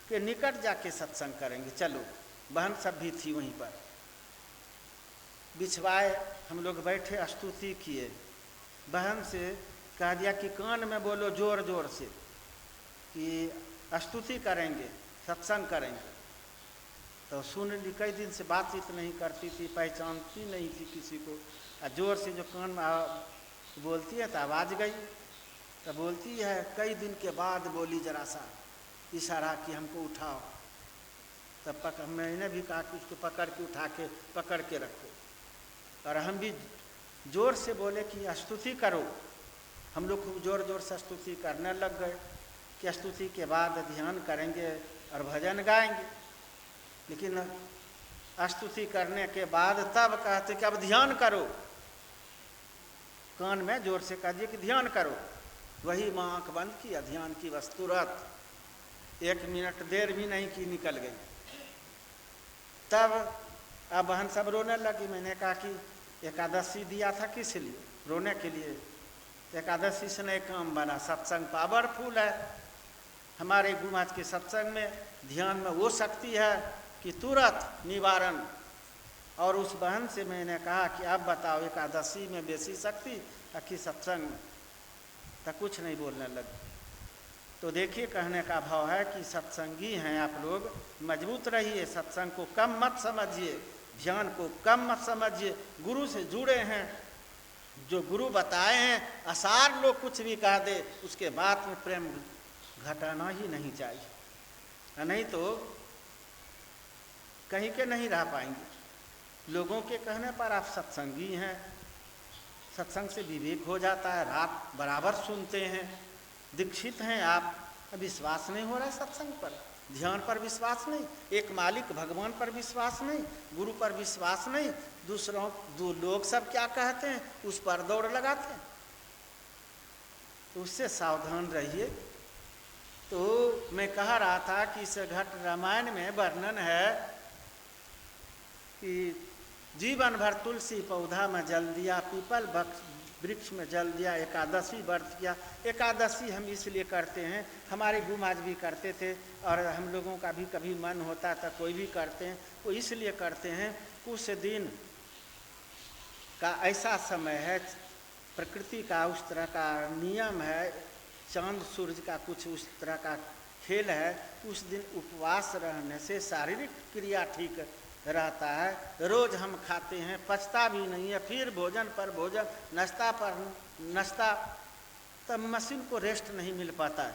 के निकट जाके सत्संग करेंगे, चलो। बहन सब भी थी वहीं पर। बिछवाए हम लोग बैठे, स्तुति किए। बहन से कह दिया कि कान में बोलो जोर जोर से कि स्तुति करेंगे, सत्संग करेंगे। तो सुन ली। कई दिन से बातचीत नहीं करती थी, पहचानती नहीं थी किसी को। जोर से जो कान में बोलती है तो आवाज़ गई। तो बोलती है, कई दिन के बाद बोली जरा सा इशारा कि हमको उठाओ। तब मैंने भी कहा कि उसको पकड़ के रखो। और हम भी जोर से बोले कि स्तुति करो। हम लोग खूब जोर जोर से स्तुति करने लग गए कि स्तुति के बाद ध्यान करेंगे और भजन गाएंगे। लेकिन स्तुति करने के बाद तब कहते कि अब ध्यान करो। कान में जोर से कह दिए कि ध्यान करो। वही माँ आँख बंद किया, ध्यान की बस तुरंत 1 मिनट देर भी नहीं की, निकल गई। तब अब बहन सब रोने लगी। मैंने कहा कि एकादशी दिया था किस लिए, रोने के लिए। एकादशी से नहीं काम बना, सत्संग पावरफुल है। हमारे गुरु महाराज के सत्संग में ध्यान में वो शक्ति है कि तुरंत निवारण। और उस बहन से मैंने कहा कि अब बताओ एकादशी में बेसी शक्ति कि सत्संग में, तो कुछ नहीं बोलने लगी। तो देखिए कहने का भाव है कि सत्संगी हैं आप लोग, मजबूत रहिए, सत्संग को कम मत समझिए, ध्यान को कम मत समझिए। गुरु से जुड़े हैं, जो गुरु बताए हैं, असार लोग कुछ भी कह दे उसके बाद में प्रेम घटाना ही नहीं चाहिए, नहीं तो कहीं के नहीं रह पाएंगे। लोगों के कहने पर आप सत्संगी हैं, सत्संग से विवेक हो जाता है, रात बराबर सुनते हैं, दीक्षित हैं आप। विश्वास नहीं हो रहा है सत्संग पर, ध्यान पर विश्वास नहीं, एक मालिक भगवान पर विश्वास नहीं, गुरु पर विश्वास नहीं, दूसरों दो लोग सब क्या कहते हैं उस पर दौड़ लगाते हैं। तो उससे सावधान रहिए। तो मैं कह रहा था कि इस घट रामायण में वर्णन है कि जीवन भर तुलसी पौधा में जल दिया, पीपल वृक्ष में जल दिया, एकादशी व्रत किया। एकादशी हम इसलिए करते हैं, हमारे गुरु महाराज भी करते थे और हम लोगों का भी कभी मन होता था कोई भी करते हैं। वो इसलिए करते हैं उस दिन का ऐसा समय है, प्रकृति का उस तरह का नियम है, चांद सूरज का कुछ उस तरह का खेल है। उस दिन उपवास रहने से शारीरिक क्रिया ठीक रहता है। रोज हम खाते हैं, पचता भी नहीं है, फिर भोजन पर भोजन, नाश्ता पर नाश्ता, तब मशीन को रेस्ट नहीं मिल पाता है।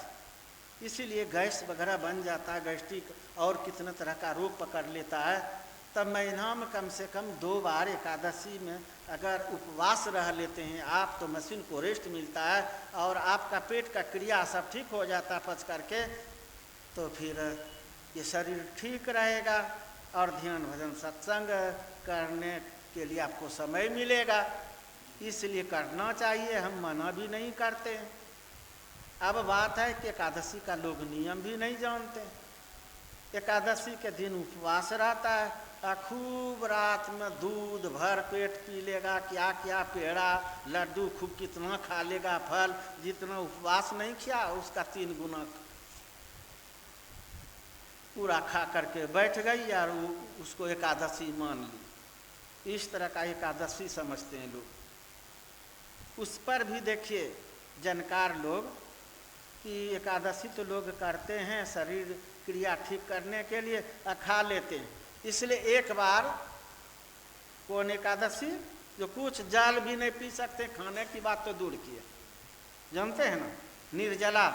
इसीलिए गैस वगैरह बन जाता है, गैस्ट्रिक और कितना तरह का रोग पकड़ लेता है। तब महीना में कम से कम 2 बार एकादशी में अगर उपवास रह लेते हैं आप, तो मशीन को रेस्ट मिलता है और आपका पेट का क्रिया सब ठीक हो जाता है पच करके। तो फिर ये शरीर ठीक रहेगा और ध्यान भजन सत्संग करने के लिए आपको समय मिलेगा। इसलिए करना चाहिए, हम मना भी नहीं करते हैं। अब बात है कि एकादशी का लोग नियम भी नहीं जानते। एकादशी के दिन उपवास रहता है, खूब रात में दूध भर पेट पी लेगा, क्या क्या पेड़ा लड्डू खूब कितना खा लेगा, फल जितना उपवास नहीं किया उसका 3 गुना पूरा खा करके बैठ गई और उसको एकादशी मान ली। इस तरह का एकादशी समझते हैं लोग। उस पर भी देखिए जानकार लोग कि एकादशी तो लोग करते हैं शरीर क्रिया ठीक करने के लिए, खा लेते हैं। इसलिए एक बार कौन एकादशी जो कुछ जल भी नहीं पी सकते, खाने की बात तो दूर की है, जानते हैं ना, निर्जला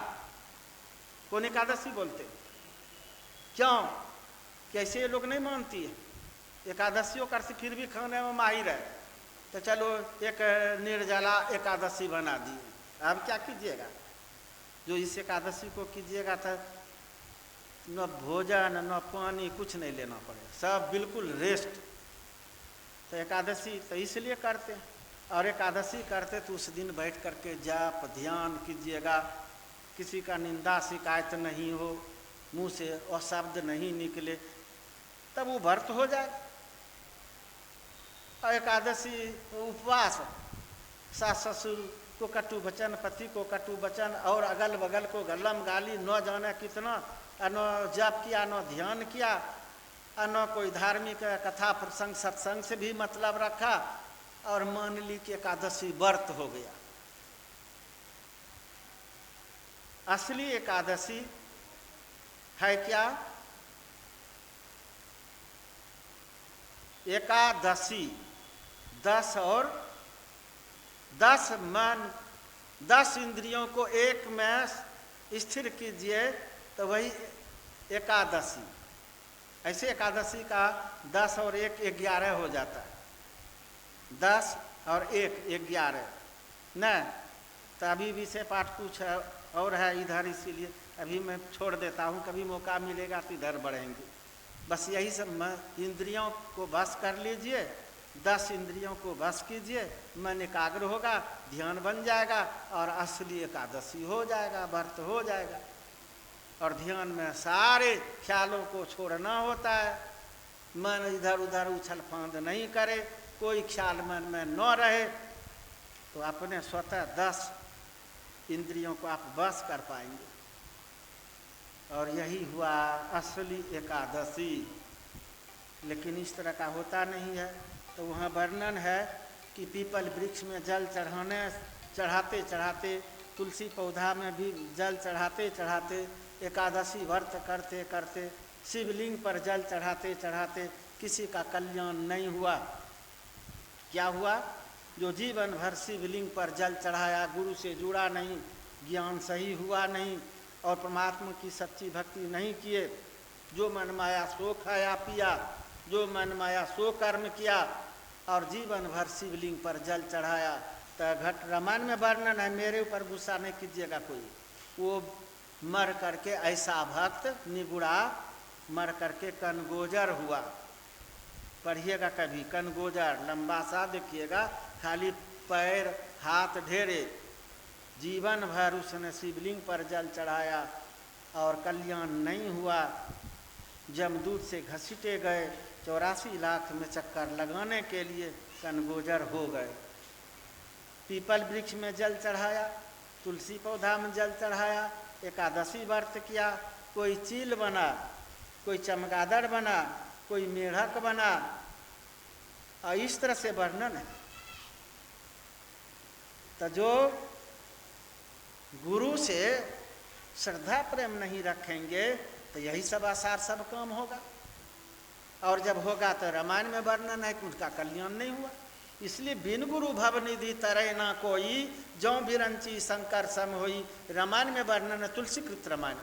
कौन एकादशी बोलते। क्यों? कैसे ये लोग नहीं मानती है एकादशियों कर से फिर भी खाने में माहिर है, तो चलो एक निर्जला एकादशी बना दिए। अब क्या कीजिएगा, जो इस एकादशी को कीजिएगा तो न भोजन न पानी कुछ नहीं लेना पड़ेगा, सब बिल्कुल रेस्ट। तो एकादशी तो इसलिए करते हैं, और एकादशी करते तो उस दिन बैठ करके जाप ध्यान कीजिएगा, किसी का निंदा शिकायत नहीं हो, मुंह से अशब्द नहीं निकले, तब वो व्रत हो जाए। और एकादशी उपवास, सास ससुर को कटु वचन, पति को कटु वचन, और अगल बगल को गलम गाली, न जाने कितना, न जप किया न ध्यान किया, न कोई धार्मिक कथा प्रसंग सत्संग से भी मतलब रखा, और मान ली कि एकादशी व्रत हो गया। असली एकादशी है क्या? एकादशी 10 और 10 मन 10 इंद्रियों को एक में स्थिर कीजिए तो वही एकादशी। ऐसे एकादशी का 10 और 1 11 हो जाता है, 10 और 1 11 न। तो अभी विषय पाठ कुछ और है इधर, इसीलिए अभी मैं छोड़ देता हूँ, कभी मौका मिलेगा तो इधर बढ़ेंगे। बस यही सब इंद्रियों को बस कर लीजिए, 10 इंद्रियों को बस कीजिए, मन एकाग्र होगा, ध्यान बन जाएगा और असली एकादशी हो जाएगा, व्रत हो जाएगा। और ध्यान में सारे ख्यालों को छोड़ना होता है, मन इधर उधर उछल फांद नहीं करे, कोई ख्याल मन में न रहे, तो अपने स्वतः 10 इंद्रियों को आप बस कर पाएंगे। और यही हुआ असली एकादशी। लेकिन इस तरह का होता नहीं है। तो वहाँ वर्णन है कि पीपल वृक्ष में जल चढ़ाते चढ़ाते, तुलसी पौधा में भी जल चढ़ाते चढ़ाते, एकादशी व्रत करते करते, शिवलिंग पर जल चढ़ाते चढ़ाते किसी का कल्याण नहीं हुआ। क्या हुआ? जो जीवन भर शिवलिंग पर जल चढ़ाया, गुरु से जुड़ा नहीं, ज्ञान सही हुआ नहीं और परमात्मा की सच्ची भक्ति नहीं किए, जो मन माया सो खाया पिया, जो मन माया सो कर्म किया और जीवन भर शिवलिंग पर जल चढ़ाया। तो घट रामायण में वर्णन है, मेरे ऊपर गुस्सा नहीं कीजिएगा कोई, वो मर करके ऐसा भक्त निगुड़ा मर करके कनगोजर हुआ। पढ़िएगा कभी, कनगोजर लंबा सा देखिएगा, खाली पैर हाथ ढेरे, जीवन भर उसने शिवलिंग पर जल चढ़ाया और कल्याण नहीं हुआ। जमदूत से घसीटे गए, 84 लाख में चक्कर लगाने के लिए कनगोजर हो गए। पीपल वृक्ष में जल चढ़ाया, तुलसी पौधा में जल चढ़ाया, एकादशी व्रत किया, कोई चील बना, कोई चमगादड़ बना, कोई मेढक बना, और इस तरह से वर्णन है। तो जो गुरु से श्रद्धा प्रेम नहीं रखेंगे तो यही सब आसार सब काम होगा। और जब होगा तो रामायण में वर्णन है कि उनका कल्याण नहीं हुआ। इसलिए बिन गुरु भवनिधि तरे ना कोई, जौ बिरंची शंकर सम होई। रामायण में वर्णन है, तुलसीकृत रामायण,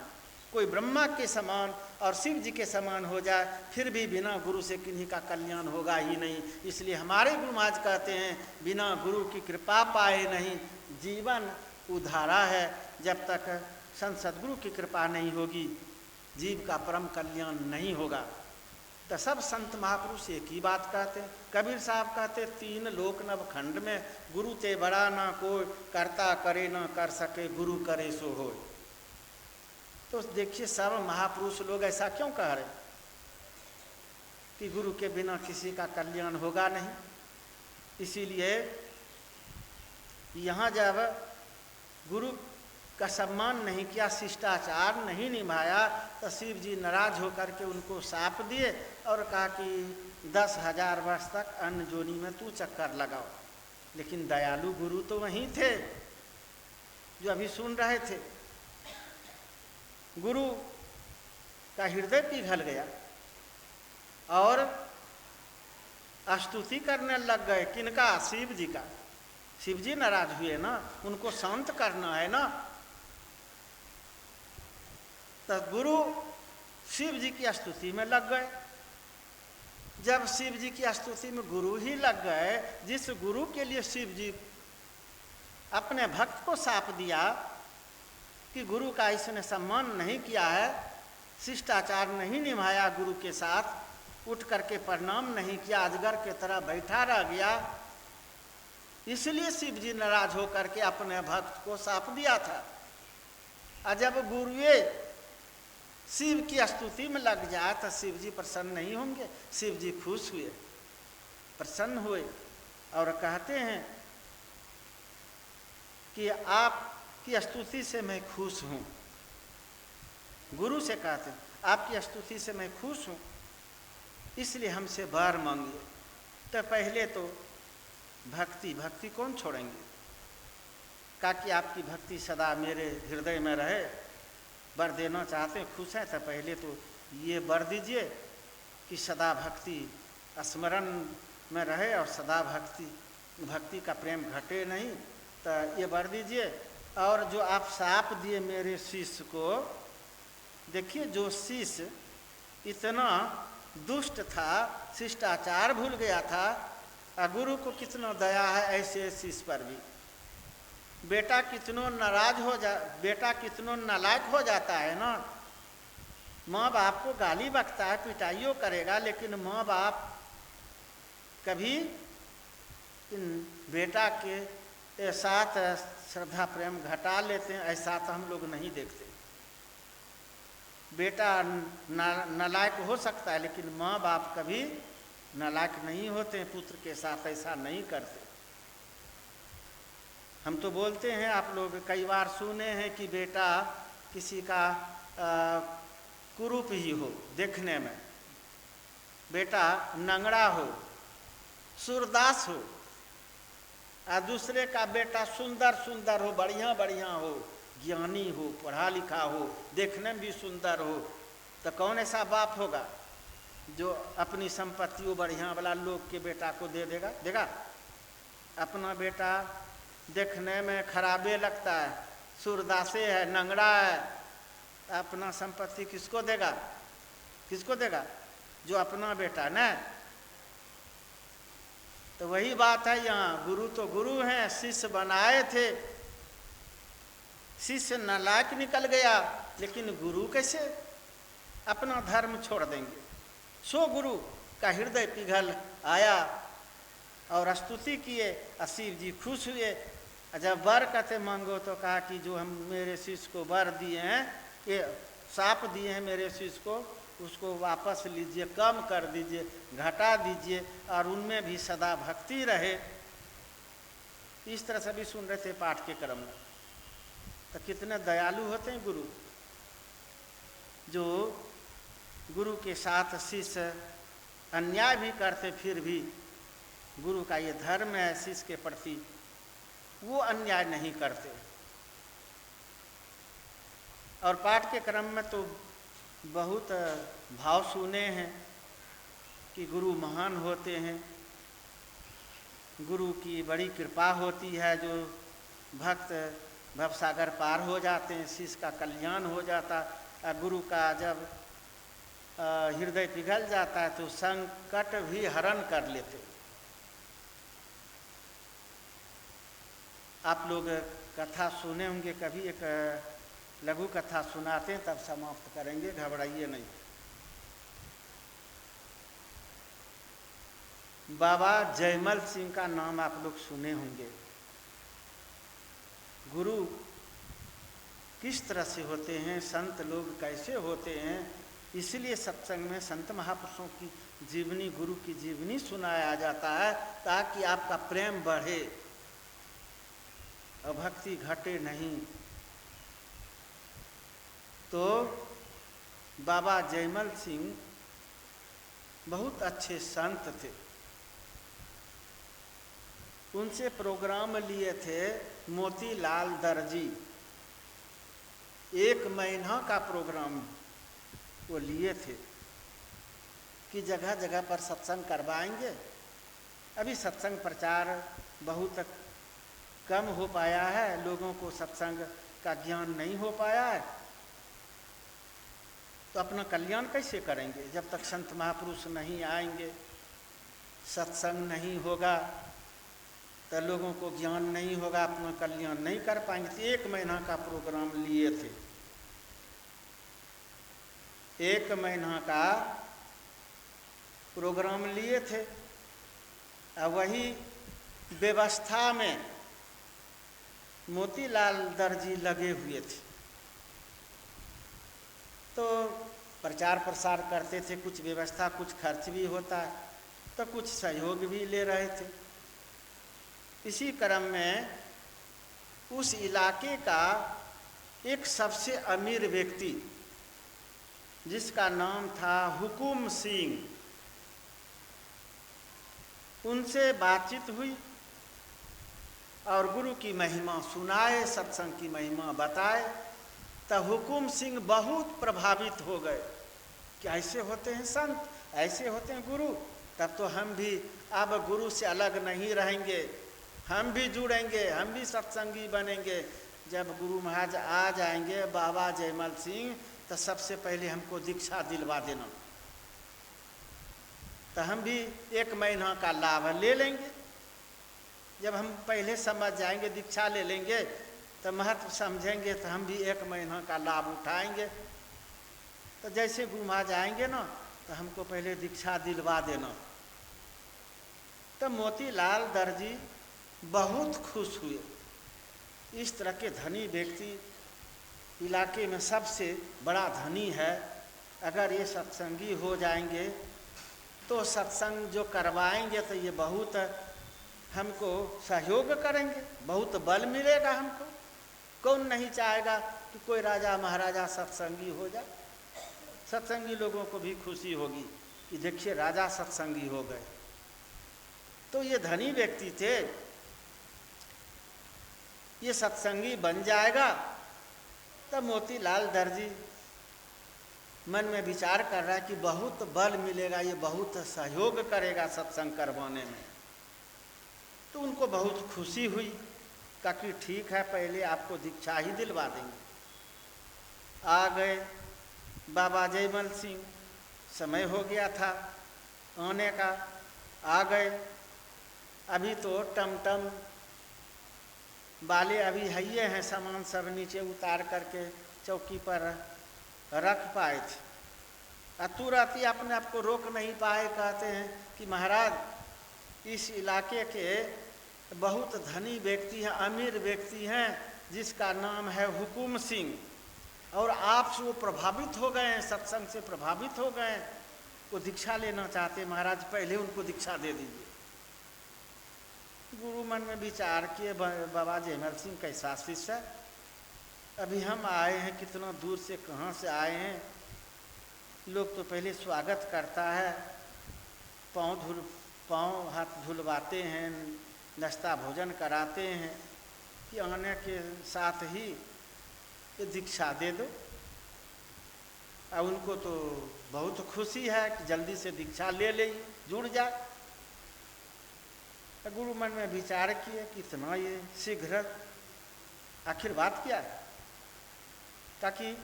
कोई ब्रह्मा के समान और शिव जी के समान हो जाए फिर भी बिना गुरु से किन्हीं का कल्याण होगा ही नहीं। इसलिए हमारे गुरु महाराज कहते हैं, बिना गुरु की कृपा पाए नहीं जीवन उधारा है। जब तक संत सद्गुरु की कृपा नहीं होगी जीव का परम कल्याण नहीं होगा। तो सब संत महापुरुष एक ही बात कहते हैं। कबीर साहब कहते, 3 लोक नव खंड में गुरु ते बड़ा ना कोई, करता करे ना कर सके, गुरु करे सो होय। तो देखिए सब महापुरुष लोग ऐसा क्यों कह रहे? कि गुरु के बिना किसी का कल्याण होगा नहीं। इसीलिए यहाँ जब गुरु का सम्मान नहीं किया, शिष्टाचार नहीं निभाया, तो शिव जी नाराज होकर के उनको शाप दिए और कहा कि 10,000 वर्ष तक अन्न जोनी में तू चक्कर लगाओ। लेकिन दयालु गुरु तो वहीं थे जो अभी सुन रहे थे। गुरु का हृदय पिघल गया और स्तुति करने लग गए। किनका? शिव जी का। शिव जी नाराज हुए ना, उनको शांत करना है ना। तो गुरु शिव जी की स्तुति में लग गए। जब शिव जी की स्तुति में गुरु ही लग गए, जिस गुरु के लिए शिव जी अपने भक्त को शाप दिया कि गुरु का इसने सम्मान नहीं किया है, शिष्टाचार नहीं निभाया, गुरु के साथ उठ करके प्रणाम नहीं किया, अजगर के तरह बैठा रह गया, इसलिए शिव जी नाराज होकर के अपने भक्त को शाप दिया था। और जब गुरुए शिव की स्तुति में लग जाए तो शिव जी प्रसन्न नहीं होंगे? शिव जी खुश हुए, प्रसन्न हुए और कहते हैं कि आपकी स्तुति से मैं खुश हूँ। गुरु से कहते हैं आपकी स्तुति से मैं खुश हूँ, इसलिए हमसे वर मांगिए। तो पहले तो भक्ति कौन छोड़ेंगे? कहा कि आपकी भक्ति सदा मेरे हृदय में रहे, वर देना चाहते हैं, खुश हैं, तो पहले तो ये वर दीजिए कि सदा भक्ति स्मरण में रहे और सदा भक्ति का प्रेम घटे नहीं, तो ये वर दीजिए। और जो आप शाप दिए मेरे शिष्य को, देखिए जो शिष्य इतना दुष्ट था, शिष्टाचार भूल गया था, गुरु को कितना दया है ऐसे शिष्य पर भी। बेटा कितनों नालायक हो जाता है ना, माँ बाप को गाली बकता है, पिटाइयों करेगा, लेकिन माँ बाप कभी इन बेटा के साथ श्रद्धा प्रेम घटा लेते हैं, ऐसा तो हम लोग नहीं देखते। बेटा नालायक हो सकता है, लेकिन माँ बाप कभी नालायक नहीं होते हैं, पुत्र के साथ ऐसा नहीं करते। हम तो बोलते हैं, आप लोग कई बार सुने हैं कि बेटा किसी का कुरूप ही हो देखने में, बेटा नंगड़ा हो, सूरदास हो, और दूसरे का बेटा सुंदर हो, बढ़िया हो, ज्ञानी हो, पढ़ा लिखा हो, देखने में भी सुंदर हो, तो कौन ऐसा बाप होगा जो अपनी संपत्ति वो बढ़िया वाला लोग के बेटा को देगा? अपना बेटा देखने में खराबे लगता है, सूरदासे है, नंगड़ा है, अपना संपत्ति किसको देगा? जो अपना बेटा न। तो वही बात है यहाँ, गुरु तो गुरु हैं, शिष्य बनाए थे, शिष्य नालायक निकल गया, लेकिन गुरु कैसे अपना धर्म छोड़ देंगे? सो गुरु का हृदय पिघल आया और स्तुति किए, शिव जी खुश हुए। जब वर कहते मांगो तो कहा कि जो हम मेरे शिष्य को वर दिए हैं, ये शाप दिए हैं मेरे शिष्य को, उसको वापस लीजिए, कम कर दीजिए, घटा दीजिए, और उनमें भी सदा भक्ति रहे। इस तरह से भी सुन रहे थे पाठ के क्रम में। तो कितने दयालु होते हैं गुरु, जो गुरु के साथ शिष्य अन्याय भी करते फिर भी गुरु का ये धर्म है शिष्य के प्रति, वो अन्याय नहीं करते। और पाठ के क्रम में तो बहुत भाव सुने हैं कि गुरु महान होते हैं, गुरु की बड़ी कृपा होती है, जो भक्त भवसागर पार हो जाते हैं, शिष्य का कल्याण हो जाता। गुरु का जब हृदय पिघल जाता है तो संकट भी हरण कर लेते। आप लोग कथा सुने होंगे कभी, एक लघु कथा सुनाते हैं, तब समाप्त करेंगे, घबराइए नहीं। बाबा जयमल सिंह का नाम आप लोग सुने होंगे। गुरु किस तरह से होते हैं, संत लोग कैसे होते हैं, इसलिए सत्संग में संत महापुरुषों की जीवनी, गुरु की जीवनी सुनाया जाता है ताकि आपका प्रेम बढ़े और भक्ति घटे नहीं। तो बाबा जयमल सिंह बहुत अच्छे संत थे। उनसे प्रोग्राम लिए थे मोतीलाल दर्जी। 1 महीना का प्रोग्राम वो लिए थे कि जगह जगह पर सत्संग करवाएंगे। अभी सत्संग प्रचार बहुत कम हो पाया है, लोगों को सत्संग का ज्ञान नहीं हो पाया है, तो अपना कल्याण कैसे करेंगे जब तक संत महापुरुष नहीं आएंगे, सत्संग नहीं होगा, तो लोगों को ज्ञान नहीं होगा, अपना कल्याण नहीं कर पाएंगे। तो 1 महीना का प्रोग्राम लिए थे। 1 महीना का प्रोग्राम लिए थे और वही व्यवस्था में मोतीलाल दर्जी लगे हुए थे। तो प्रचार प्रसार करते थे, कुछ व्यवस्था, कुछ खर्च भी होता है, तो कुछ सहयोग भी ले रहे थे। इसी क्रम में उस इलाके का एक सबसे अमीर व्यक्ति जिसका नाम था हुकुम सिंह, उनसे बातचीत हुई और गुरु की महिमा सुनाए, सत्संग की महिमा बताए। तो हुकुम सिंह बहुत प्रभावित हो गए कि ऐसे होते हैं संत, ऐसे होते हैं गुरु, तब तो हम भी अब गुरु से अलग नहीं रहेंगे, हम भी जुड़ेंगे, हम भी सत्संगी बनेंगे। जब गुरु महाराज आ जाएंगे बाबा जयमल सिंह, तो सबसे पहले हमको दीक्षा दिलवा देना, तो हम भी 1 महीना का लाभ ले लेंगे। जब हम पहले समझ जाएंगे, दीक्षा ले लेंगे, तो महत्व समझेंगे, तो हम भी 1 महीना का लाभ उठाएंगे। तो जैसे गुरु महाराज आएंगे ना, तो हमको पहले दीक्षा दिलवा देना। तो मोतीलाल दर्जी बहुत खुश हुए। इस तरह के धनी व्यक्ति इलाके में सबसे बड़ा धनी है, अगर ये सत्संगी हो जाएंगे तो सत्संग जो करवाएंगे तो ये बहुत हमको सहयोग करेंगे, बहुत बल मिलेगा हमको। कौन नहीं चाहेगा कि कोई राजा महाराजा सत्संगी हो जाए। सत्संगी लोगों को भी खुशी होगी कि देखिए राजा सत्संगी हो गए। तो ये धनी व्यक्ति थे, ये सत्संगी बन जाएगा। तब मोतीलाल दर्जी मन में विचार कर रहा है कि बहुत बल मिलेगा, ये बहुत सहयोग करेगा सत्संग करवाने में। तो उनको बहुत खुशी हुई, कहा कि ठीक है, पहले आपको दीक्षा ही दिलवा देंगे। आ गए बाबा जयमल सिंह, समय हो गया था आने का, आ गए। अभी तो टमटम वाले अभी हइये हैं, सामान सब नीचे उतार करके चौकी पर रख पाए थे। तुरंत ही अपने आप को रोक नहीं पाए, कहते हैं कि महाराज इस इलाके के बहुत धनी व्यक्ति हैं, अमीर व्यक्ति हैं, जिसका नाम है हुकुम सिंह, और आप से वो प्रभावित हो गए हैं, सत्संग से प्रभावित हो गए हैं, वो दीक्षा लेना चाहते हैं, महाराज पहले उनको दीक्षा दे दीजिए। गुरु मन में विचार किए, बाबा जयमल सिंह कैसा शिष्य है, अभी हम आए हैं, कितना दूर से, कहाँ से आए हैं। लोग तो पहले स्वागत करता है, पाँव हाथ धुलवाते हैं, नाश्ता भोजन कराते हैं कि आने के साथ ही ये दीक्षा दे दो। और उनको तो बहुत खुशी है कि जल्दी से दीक्षा ले ले, जुड़ जाए। गुरु मन में विचार किए कि इतना ये शीघ्र आखिर बात क्या है, ताकि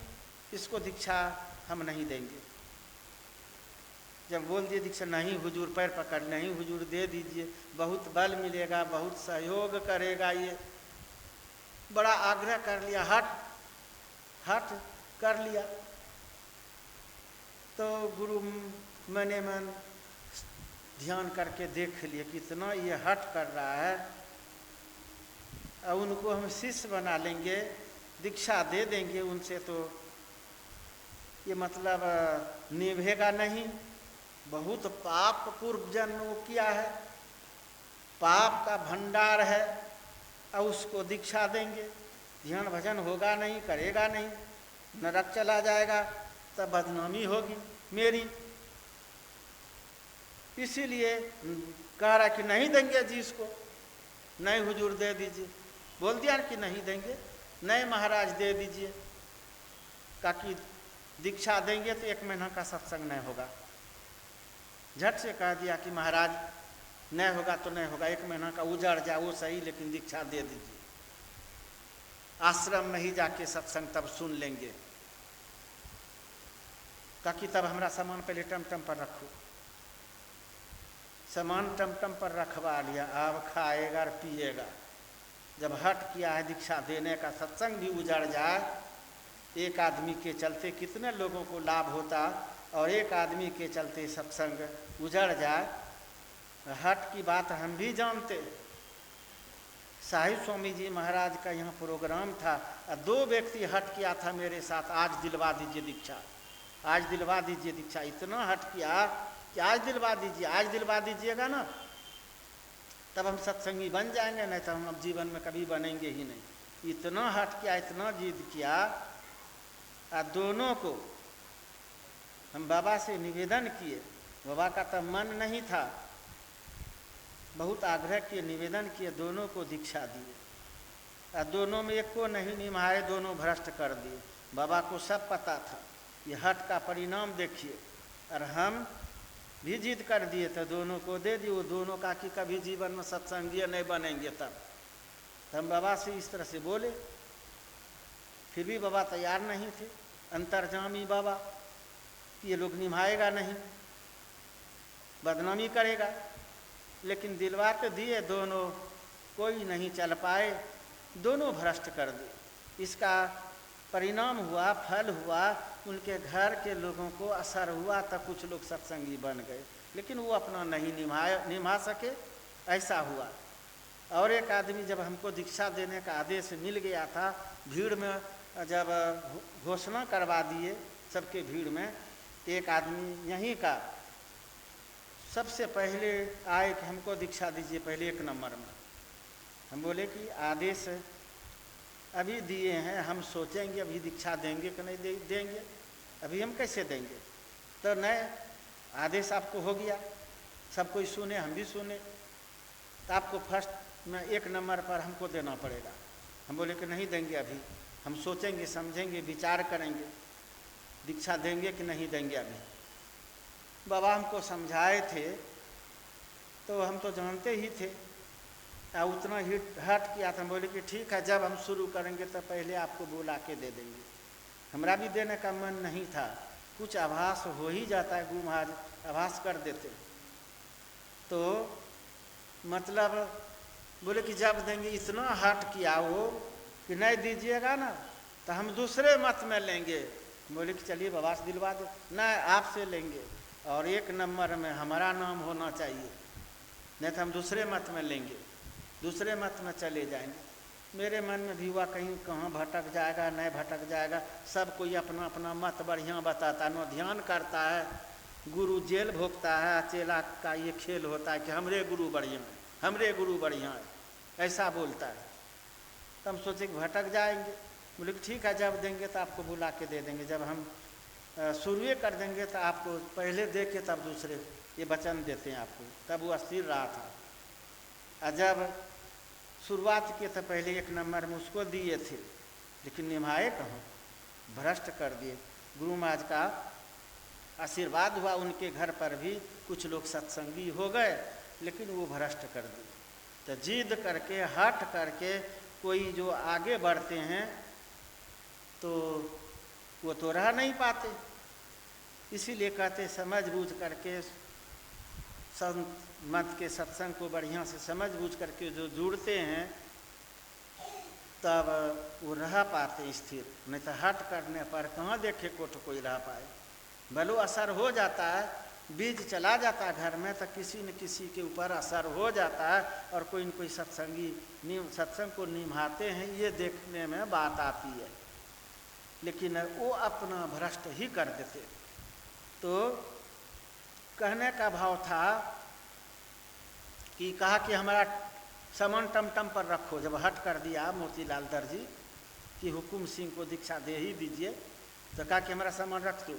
इसको दीक्षा हम नहीं देंगे। जब बोल दिए दीक्षा, नहीं हुजूर पैर पकड़, नहीं हुजूर दे दीजिए, बहुत बल मिलेगा, बहुत सहयोग करेगा, ये बड़ा आग्रह कर लिया, हट कर लिया। तो गुरु मने मन ध्यान करके देख लिए कितना ये हट कर रहा है, और उनको हम शिष्य बना लेंगे, दीक्षा दे देंगे उनसे, तो ये मतलब निभेगा नहीं। बहुत पाप पूर्व जन्म किया है, पाप का भंडार है, और उसको दीक्षा देंगे, ध्यान भजन होगा नहीं, करेगा नहीं, नरक चला जाएगा, तब बदनामी होगी मेरी। इसीलिए कह रहा कि नहीं देंगे जी इसको, नहीं हुजूर दे दीजिए। बोल दिया कि नहीं देंगे, नहीं महाराज दे दीजिए। कहा कि दीक्षा देंगे तो 1 महीना का सत्संग नहीं होगा। झट से कह दिया कि महाराज नहीं होगा तो नहीं होगा, 1 महीना का उजड़ जाए वो सही, लेकिन दीक्षा दे दीजिए। आश्रम में ही जाके सत्संग तब सुन लेंगे। कहा कि तब हमारा सामान पहले टमटम पर रखो। सामान टमटम पर रखवा लिया, अब खाएगा और पिएगा। जब हट किया है दीक्षा देने का, सत्संग भी उजड़ जाए, एक आदमी के चलते कितने लोगों को लाभ होता, और एक आदमी के चलते सत्संग उजड़ जाए। हट की बात हम भी जानते। साहिब स्वामी जी महाराज का यहाँ प्रोग्राम था, 2 व्यक्ति हट किया था मेरे साथ, आज दिलवा दीजिए दीक्षा, आज दिलवा दीजिए दीक्षा। इतना हट किया कि आज दिलवा दीजिए, आज दिलवा दीजिएगा ना तब हम सत्संगी बन जाएंगे, नहीं तो हम अब जीवन में कभी बनेंगे ही नहीं। इतना हट किया, इतना जिद किया। दोनों को हम बाबा से निवेदन किए, बाबा का तब मन नहीं था, बहुत आग्रह किए, निवेदन किए, दोनों को दीक्षा दिए। दोनों में एक को नहीं निभाए, दोनों भ्रष्ट कर दिए। बाबा को सब पता था, ये हट का परिणाम देखिए। और हम भी जिद कर दिए तो दोनों को दे दिए। वो दोनों का कि कभी जीवन में सत्संगी नहीं बनेंगे। तब हम बाबा से इस तरह से बोले, फिर भी बाबा तैयार नहीं थे। अंतर्जामी बाबा कि ये लोग निभाएगा नहीं, बदनामी करेगा। लेकिन दिलवा तो दिए, दोनों कोई नहीं चल पाए, दोनों भ्रष्ट कर दिए। इसका परिणाम हुआ, फल हुआ, उनके घर के लोगों को असर हुआ, तब कुछ लोग सत्संगी बन गए, लेकिन वो अपना नहीं निभा सके, ऐसा हुआ। और एक आदमी जब हमको दीक्षा देने का आदेश मिल गया था, भीड़ में जब घोषणा करवा दिए सबके भीड़ में, एक आदमी यहीं का सबसे पहले आए कि हमको दीक्षा दीजिए पहले 1 नंबर में। हम बोले कि आदेश अभी दिए हैं, हम सोचेंगे अभी दीक्षा देंगे कि नहीं देंगे, अभी हम कैसे देंगे। तो नए आदेश आपको हो गया, सब कोई सुने, हम भी सुने, तो आपको फर्स्ट में 1 नंबर पर हमको देना पड़ेगा। हम बोले कि नहीं देंगे, अभी हम सोचेंगे, समझेंगे, विचार करेंगे, दीक्षा देंगे कि नहीं देंगे अभी। बाबा हमको समझाए थे तो हम तो जानते ही थे, उतना ही हट किया था। बोले कि ठीक है, जब हम शुरू करेंगे तो पहले आपको बुला के दे देंगे। हमारा भी देने का मन नहीं था, कुछ आभास हो ही जाता है, गुरु महाराज आभास कर देते। तो मतलब बोले कि जब देंगे, इतना हट किया वो कि नहीं दीजिएगा ना तो हम दूसरे मत में लेंगे। बोले कि चलिए बाबा से दिलवा दो, नहीं आपसे लेंगे, और 1 नंबर में हमारा नाम होना चाहिए, नहीं तो हम दूसरे मत में लेंगे, दूसरे मत में चले जाएंगे। मेरे मन में भी हुआ कहीं कहाँ भटक जाएगा, नहीं भटक जाएगा। सब कोई अपना अपना मत बढ़िया बताता, न ध्यान करता है। गुरु जेल भोगता है, चेला का ये खेल होता है कि हमरे गुरु बढ़िया है, हमरे गुरु बढ़िया है, ऐसा बोलता है। तो हम सोचे कि भटक जाएंगे। बोले कि ठीक है, जब देंगे तो आपको बुला के दे देंगे, जब हम शुरू कर देंगे तो आपको पहले दे के तब दूसरे, ये वचन देते हैं आपको। तब वो अस्थिर रहा था। और जब शुरुआत किए तो पहले 1 नंबर में उसको दिए थे, लेकिन निभाए कहाँ, भ्रष्ट कर दिए। गुरु महाराज का आशीर्वाद हुआ, उनके घर पर भी कुछ लोग सत्संगी हो गए, लेकिन वो भ्रष्ट कर दिए। तो जिद करके, हट करके कोई जो आगे बढ़ते हैं तो वो तो रह नहीं पाते। इसीलिए कहते समझ बूझ करके संत मत के सत्संग को बढ़िया से समझ बूझ करके जो जुड़ते हैं, तब वो रह पाते स्थिर। नहीं तो हट करने पर कहाँ देखे कोई रह पाए। भलो असर हो जाता है, बीज चला जाता है घर में, तो किसी न किसी के ऊपर असर हो जाता है, और कोई न कोई सत्संगी सत्संग को निभाते हैं, ये देखने में बात आती है। लेकिन वो अपना भ्रष्ट ही कर देते। तो कहने का भाव था कि कहा कि हमारा सामान टमटम पर रखो। जब हट कर दिया मोतीलाल दर्जी कि हुकुम सिंह को दीक्षा दे ही दीजिए, तो कहा कि हमारा सामान रख दो।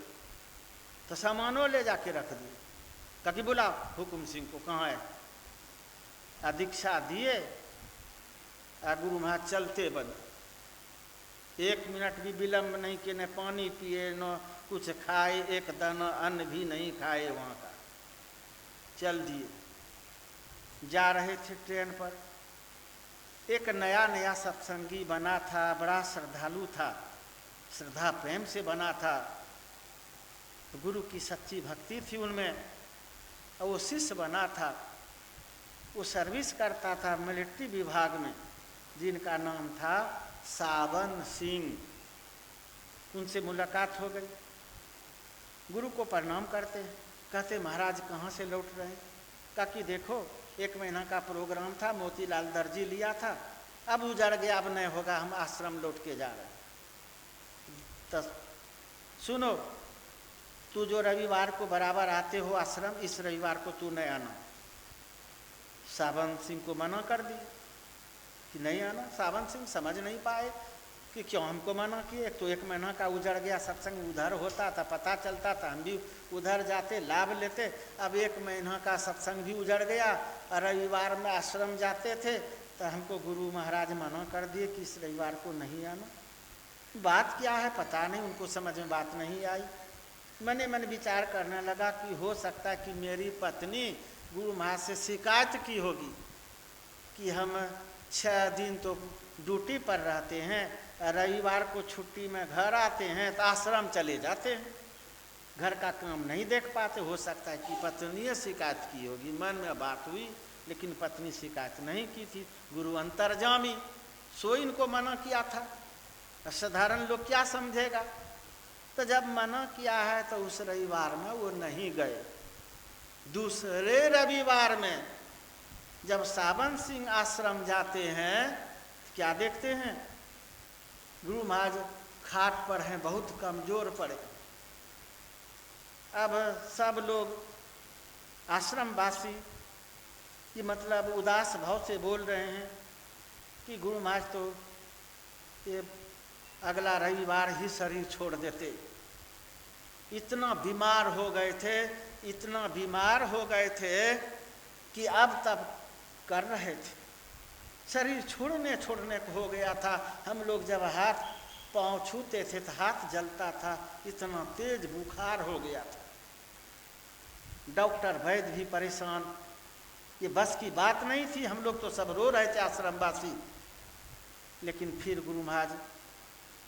तो सामानों ले जाके रख दिए। कहा कि बुलाओ हुकुम सिंह को, कहाँ है। दीक्षा दिए, गुरु महाराज चलते बने। 1 मिनट भी विलम्ब नहीं किए, न पानी पिए न कुछ खाए, एक दाना अन्न भी नहीं खाए। वहाँ का चल दिए। जा रहे थे ट्रेन पर, एक नया नया सत्संगी बना था, बड़ा श्रद्धालु था, श्रद्धा प्रेम से बना था, गुरु की सच्ची भक्ति थी उनमें, और वो शिष्य बना था। वो सर्विस करता था मिलिट्री विभाग में, जिनका नाम था सावन सिंह। उनसे मुलाकात हो गई। गुरु को प्रणाम करते, कहते महाराज कहाँ से लौट रहे हैं। कहा कि देखो 1 महीना का प्रोग्राम था, मोतीलाल दर्जी लिया था, अब उजड़ गया, अब नहीं होगा, हम आश्रम लौट के जा रहे हैं। तो सुनो, तू जो रविवार को बराबर आते हो आश्रम, इस रविवार को तू नहीं आना। सावन सिंह को मना कर दी कि नहीं आना। सावन सिंह समझ नहीं पाए कि क्यों हमको मना किए। एक तो 1 महीना का उजड़ गया सत्संग, उधर होता था, पता चलता था, हम भी उधर जाते, लाभ लेते। अब 1 महीना का सत्संग भी उजड़ गया, और रविवार में आश्रम जाते थे, तो हमको गुरु महाराज मना कर दिए कि इस रविवार को नहीं आना। बात क्या है पता नहीं, उनको समझ में बात नहीं आई। मैंने मन विचार करने लगा कि हो सकता है कि मेरी पत्नी गुरु महाराज से शिकायत की होगी कि हम 6 दिन तो ड्यूटी पर रहते हैं, रविवार को छुट्टी में घर आते हैं, तो आश्रम चले जाते हैं, घर का काम नहीं देख पाते। हो सकता है कि पत्नी शिकायत की होगी। मन में बात हुई, लेकिन पत्नी शिकायत नहीं की थी। गुरु अंतर्जामी, सो इनको मना किया था। साधारण लोग क्या समझेगा। तो जब मना किया है तो उस रविवार में वो नहीं गए। दूसरे रविवार में जब सावन सिंह आश्रम जाते हैं, क्या देखते हैं, गुरु महाराज खाट पर हैं, बहुत कमजोर पड़े। अब सब लोग आश्रमवासी ये मतलब उदास भाव से बोल रहे हैं कि गुरु महाराज तो ये अगला रविवार ही शरीर छोड़ देते। इतना बीमार हो गए थे, इतना बीमार हो गए थे कि अब तब कर रहे थे, शरीर छोड़ने को हो गया था। हम लोग जब हाथ पांव छूते थे तो हाथ जलता था, इतना तेज बुखार हो गया था। डॉक्टर वैद्य भी परेशान, ये बस की बात नहीं थी। हम लोग तो सब रो रहे थे आश्रमवासी, लेकिन फिर गुरु महाराज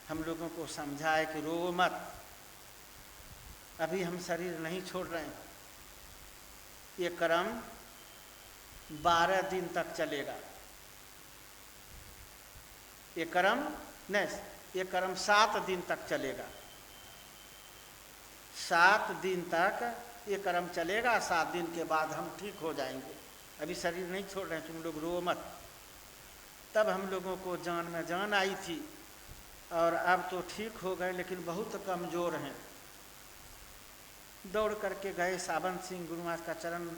हम लोगों को समझाए कि रो मत, अभी हम शरीर नहीं छोड़ रहे हैं। ये क्रम 12 दिन तक चलेगा। ये क्रम 7 दिन तक चलेगा। 7 दिन तक ये क्रम चलेगा। 7 दिन के बाद हम ठीक हो जाएंगे। अभी शरीर नहीं छोड़ रहे हैं, तुम लोग रो मत। तब हम लोगों को जान में जान आई थी, और अब तो ठीक हो गए, लेकिन बहुत कमज़ोर हैं। दौड़ करके गए, सावन सिंह गुरु महाराज का चरण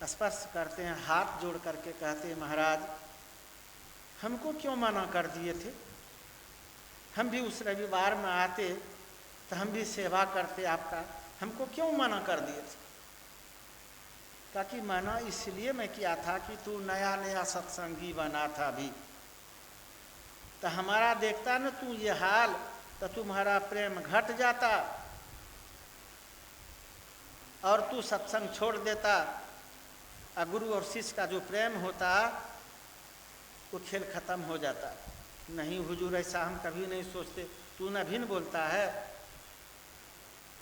स्पर्श करते हैं, हाथ जोड़ करके कहते हैं महाराज हमको क्यों मना कर दिए थे। हम भी उस रविवार में आते तो हम भी सेवा करते आपका, हमको क्यों मना कर दिए थे। ताकि मना इसलिए मैं किया था कि तू नया नया सत्संगी बना था अभी, तो हमारा देखता न तू ये हाल, तो तुम्हारा प्रेम घट जाता और तू सत्संग छोड़ देता। और गुरु और शिष्य का जो प्रेम होता वो खेल खत्म हो जाता। नहीं हुजूर, ऐसा हम कभी नहीं सोचते। तू न भिन्न बोलता है,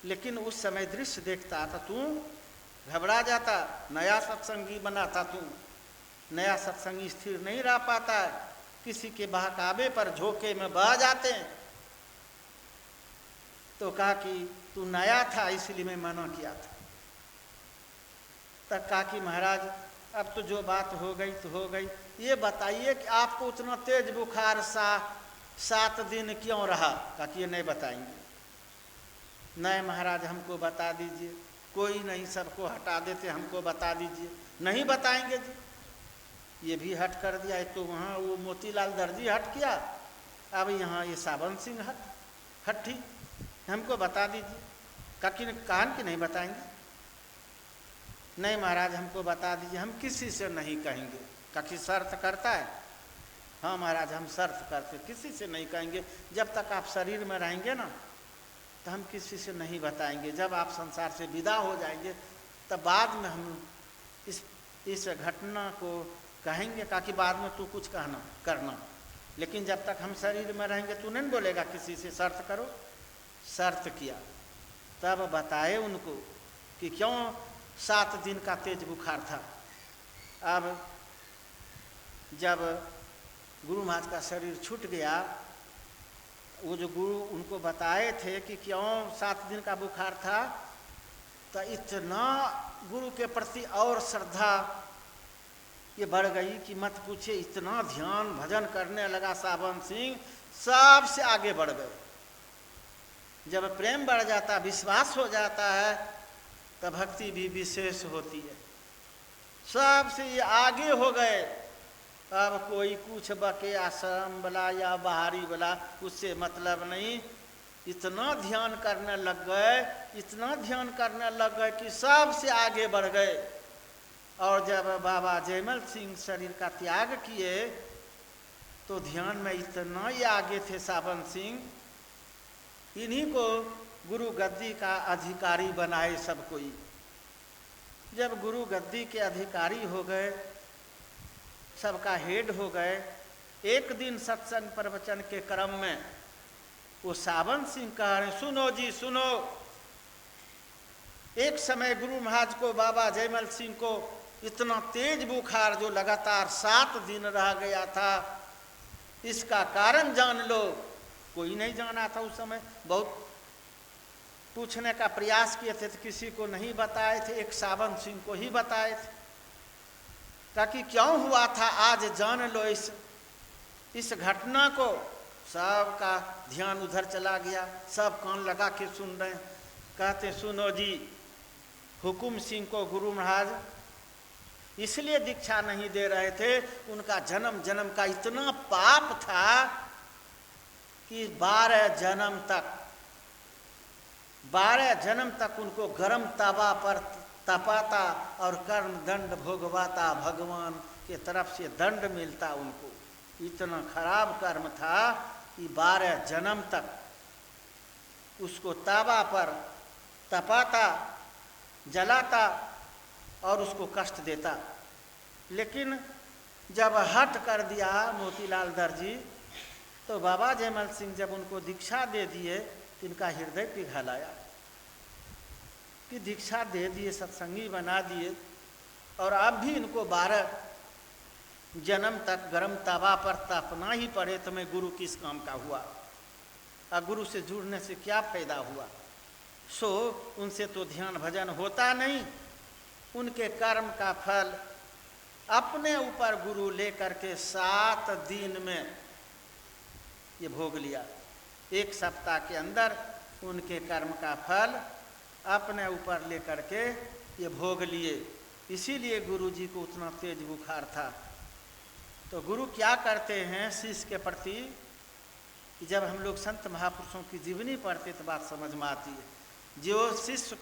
लेकिन उस समय दृश्य देखता तो तू घबरा जाता। नया सत्संगी बना था तू, नया सत्संगी स्थिर नहीं रह पाता है, किसी के बहकावे पर झोंके में बह जाते हैं। तो कहा कि तू नया था इसलिए मैं मना किया था। तब कहा कि महाराज अब तो जो बात हो गई तो हो गई, ये बताइए कि आपको उतना तेज बुखार सा 7 दिन क्यों रहा? कहा कि ये नहीं बताएंगे। नहीं महाराज हमको बता दीजिए। कोई नहीं, सबको हटा देते, हमको बता दीजिए। नहीं बताएंगे जी। ये भी हट कर दिया। एक तो वहाँ वो मोतीलाल दर्जी हट किया, अब यहाँ ये सावन सिंह हट्ठी, हमको बता दीजिए। कान की नहीं बताएंगे। नहीं महाराज हमको बता दीजिए, हम किसी से नहीं कहेंगे। काकी शर्त करता है? हाँ महाराज हम शर्त करते, किसी से नहीं कहेंगे। जब तक आप शरीर में रहेंगे ना तो हम किसी से नहीं बताएंगे। जब आप संसार से विदा हो जाएंगे तब बाद में हम इस घटना को कहेंगे। काकी बाद में तू कुछ करना, लेकिन जब तक हम शरीर में रहेंगे तू नहीं बोलेगा किसी से। शर्त करो। शर्त किया, तब बताए उनको कि क्यों 7 दिन का तेज बुखार था। अब जब गुरु महाराज का शरीर छूट गया, वो जो गुरु उनको बताए थे कि क्यों 7 दिन का बुखार था, तो इतना गुरु के प्रति और श्रद्धा ये बढ़ गई कि मत पूछे। इतना ध्यान भजन करने लगा सावन सिंह, सबसे आगे बढ़ गए। जब प्रेम बढ़ जाता, विश्वास हो जाता है, तब भक्ति भी विशेष होती है। सबसे ये आगे हो गए। अब कोई कुछ बके आश्रम वाला या बाहरी वाला, उससे मतलब नहीं। इतना ध्यान करने लग गए, इतना ध्यान करने लग गए कि सबसे आगे बढ़ गए। और जब बाबा जयमल सिंह शरीर का त्याग किए तो ध्यान में इतना ही आगे थे सावन सिंह, इन्हीं को गुरु गद्दी का अधिकारी बनाए सब कोई। जब गुरु गद्दी के अधिकारी हो गए, सबका हेड हो गए, एक दिन सत्संग प्रवचन के क्रम में वो सावन सिंह कह रहे, सुनो जी सुनो। एक समय गुरु महाराज को, बाबा जयमल सिंह को इतना तेज बुखार जो लगातार 7 दिन रह गया था, इसका कारण जान लो। कोई नहीं जाना था उस समय। बहुत पूछने का प्रयास किए थे तो किसी को नहीं बताए थे, एक सावन सिंह को ही बताए थे। ताकि क्यों हुआ था आज जान लो इस घटना को। सबका ध्यान उधर चला गया, सब कान लगा के सुन रहे हैं। कहते सुनो जी, हुकुम सिंह को गुरु महाराज इसलिए दीक्षा नहीं दे रहे थे, उनका जन्म जन्म का इतना पाप था कि 12 जन्म तक उनको गर्म तवा पर तपाता और कर्म दंड भोगवाता, भगवान के तरफ से दंड मिलता उनको। इतना खराब कर्म था कि 12 जन्म तक उसको तवा पर तपाता, जलाता और उसको कष्ट देता। लेकिन जब हट कर दिया मोतीलाल दर्जी, तो बाबा जयमल सिंह जब उनको दीक्षा दे दिए तो इनका हृदय पिघलाया कि दीक्षा दे दिए, सत्संगी बना दिए, और अब भी इनको 12 जन्म तक गर्म तवा पर तपना ही पड़े, तो मैं गुरु किस काम का हुआ? और गुरु से जुड़ने से क्या फायदा हुआ? सो उनसे तो ध्यान भजन होता नहीं। उनके कर्म का फल अपने ऊपर गुरु लेकर के 7 दिन में ये भोग लिया। 1 सप्ताह के अंदर उनके कर्म का फल अपने ऊपर लेकर के ये भोग लिए। इसीलिए गुरु जी को उतना तेज बुखार था। तो गुरु क्या करते हैं शिष्य के प्रति? जब हम लोग संत महापुरुषों की जीवनी पढ़ते तो बात समझ में आती है। जो शिष्य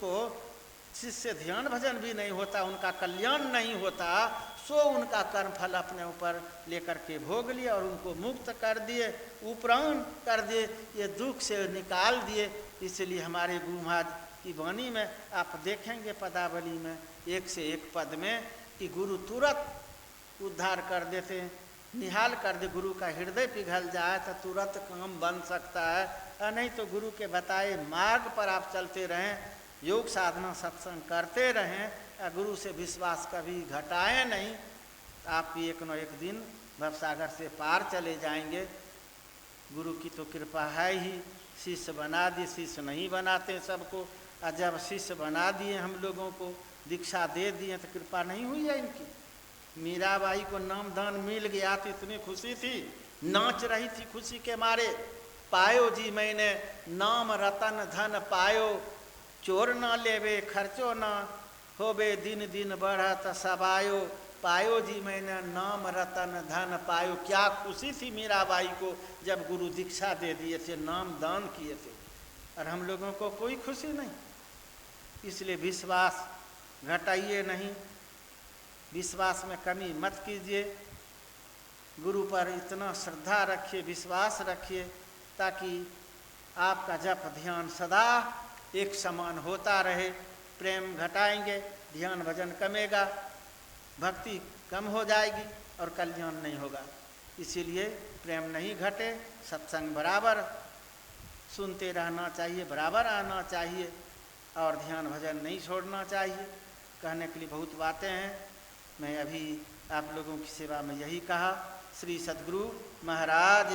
से ध्यान भजन भी नहीं होता, उनका कल्याण नहीं होता, सो उनका कर्म फल अपने ऊपर लेकर के भोग लिया और उनको मुक्त कर दिए, उपराम कर दिए, ये दुख से निकाल दिए। इसलिए हमारे गुरु महाराज की वाणी में आप देखेंगे पदावली में एक से एक पद में कि गुरु तुरंत उद्धार कर देते हैं, निहाल कर दे। गुरु का हृदय पिघल जाए तो तुरंत काम बन सकता है, और नहीं तो गुरु के बताए मार्ग पर आप चलते रहें, योग साधना सत्संग करते रहें, गुरु से विश्वास कभी घटाएं नहीं, आप भी एक न एक दिन भवसागर से पार चले जाएंगे। गुरु की तो कृपा है ही, शिष्य बना दिए। शिष्य नहीं बनाते सबको, और जब शिष्य बना दिए हम लोगों को, दीक्षा दे दिए, तो कृपा नहीं हुई है इनकी? मीराबाई को नाम दान मिल गया तो इतनी खुशी थी, नाच रही थी खुशी के मारे। पायो जी मैंने नाम रतन धन पायो, चोर न लेवे खर्चो न होवे, दिन दिन बढ़त सबायो। पायो जी मैंने नाम रतन धन पायो। क्या खुशी थी मीराबाई को जब गुरु दीक्षा दे दिए थे, नाम दान किए थे। और हम लोगों को कोई खुशी नहीं। इसलिए विश्वास घटाइए नहीं, विश्वास में कमी मत कीजिए। गुरु पर इतना श्रद्धा रखिए, विश्वास रखिए, ताकि आपका जप ध्यान सदा एक समान होता रहे। प्रेम घटाएंगे, ध्यान भजन कमेगा, भक्ति कम हो जाएगी और कल्याण नहीं होगा। इसीलिए प्रेम नहीं घटे, सत्संग बराबर सुनते रहना चाहिए, बराबर आना चाहिए और ध्यान भजन नहीं छोड़ना चाहिए। कहने के लिए बहुत बातें हैं, मैं अभी आप लोगों की सेवा में यही कहा। श्री सद्गुरु महाराज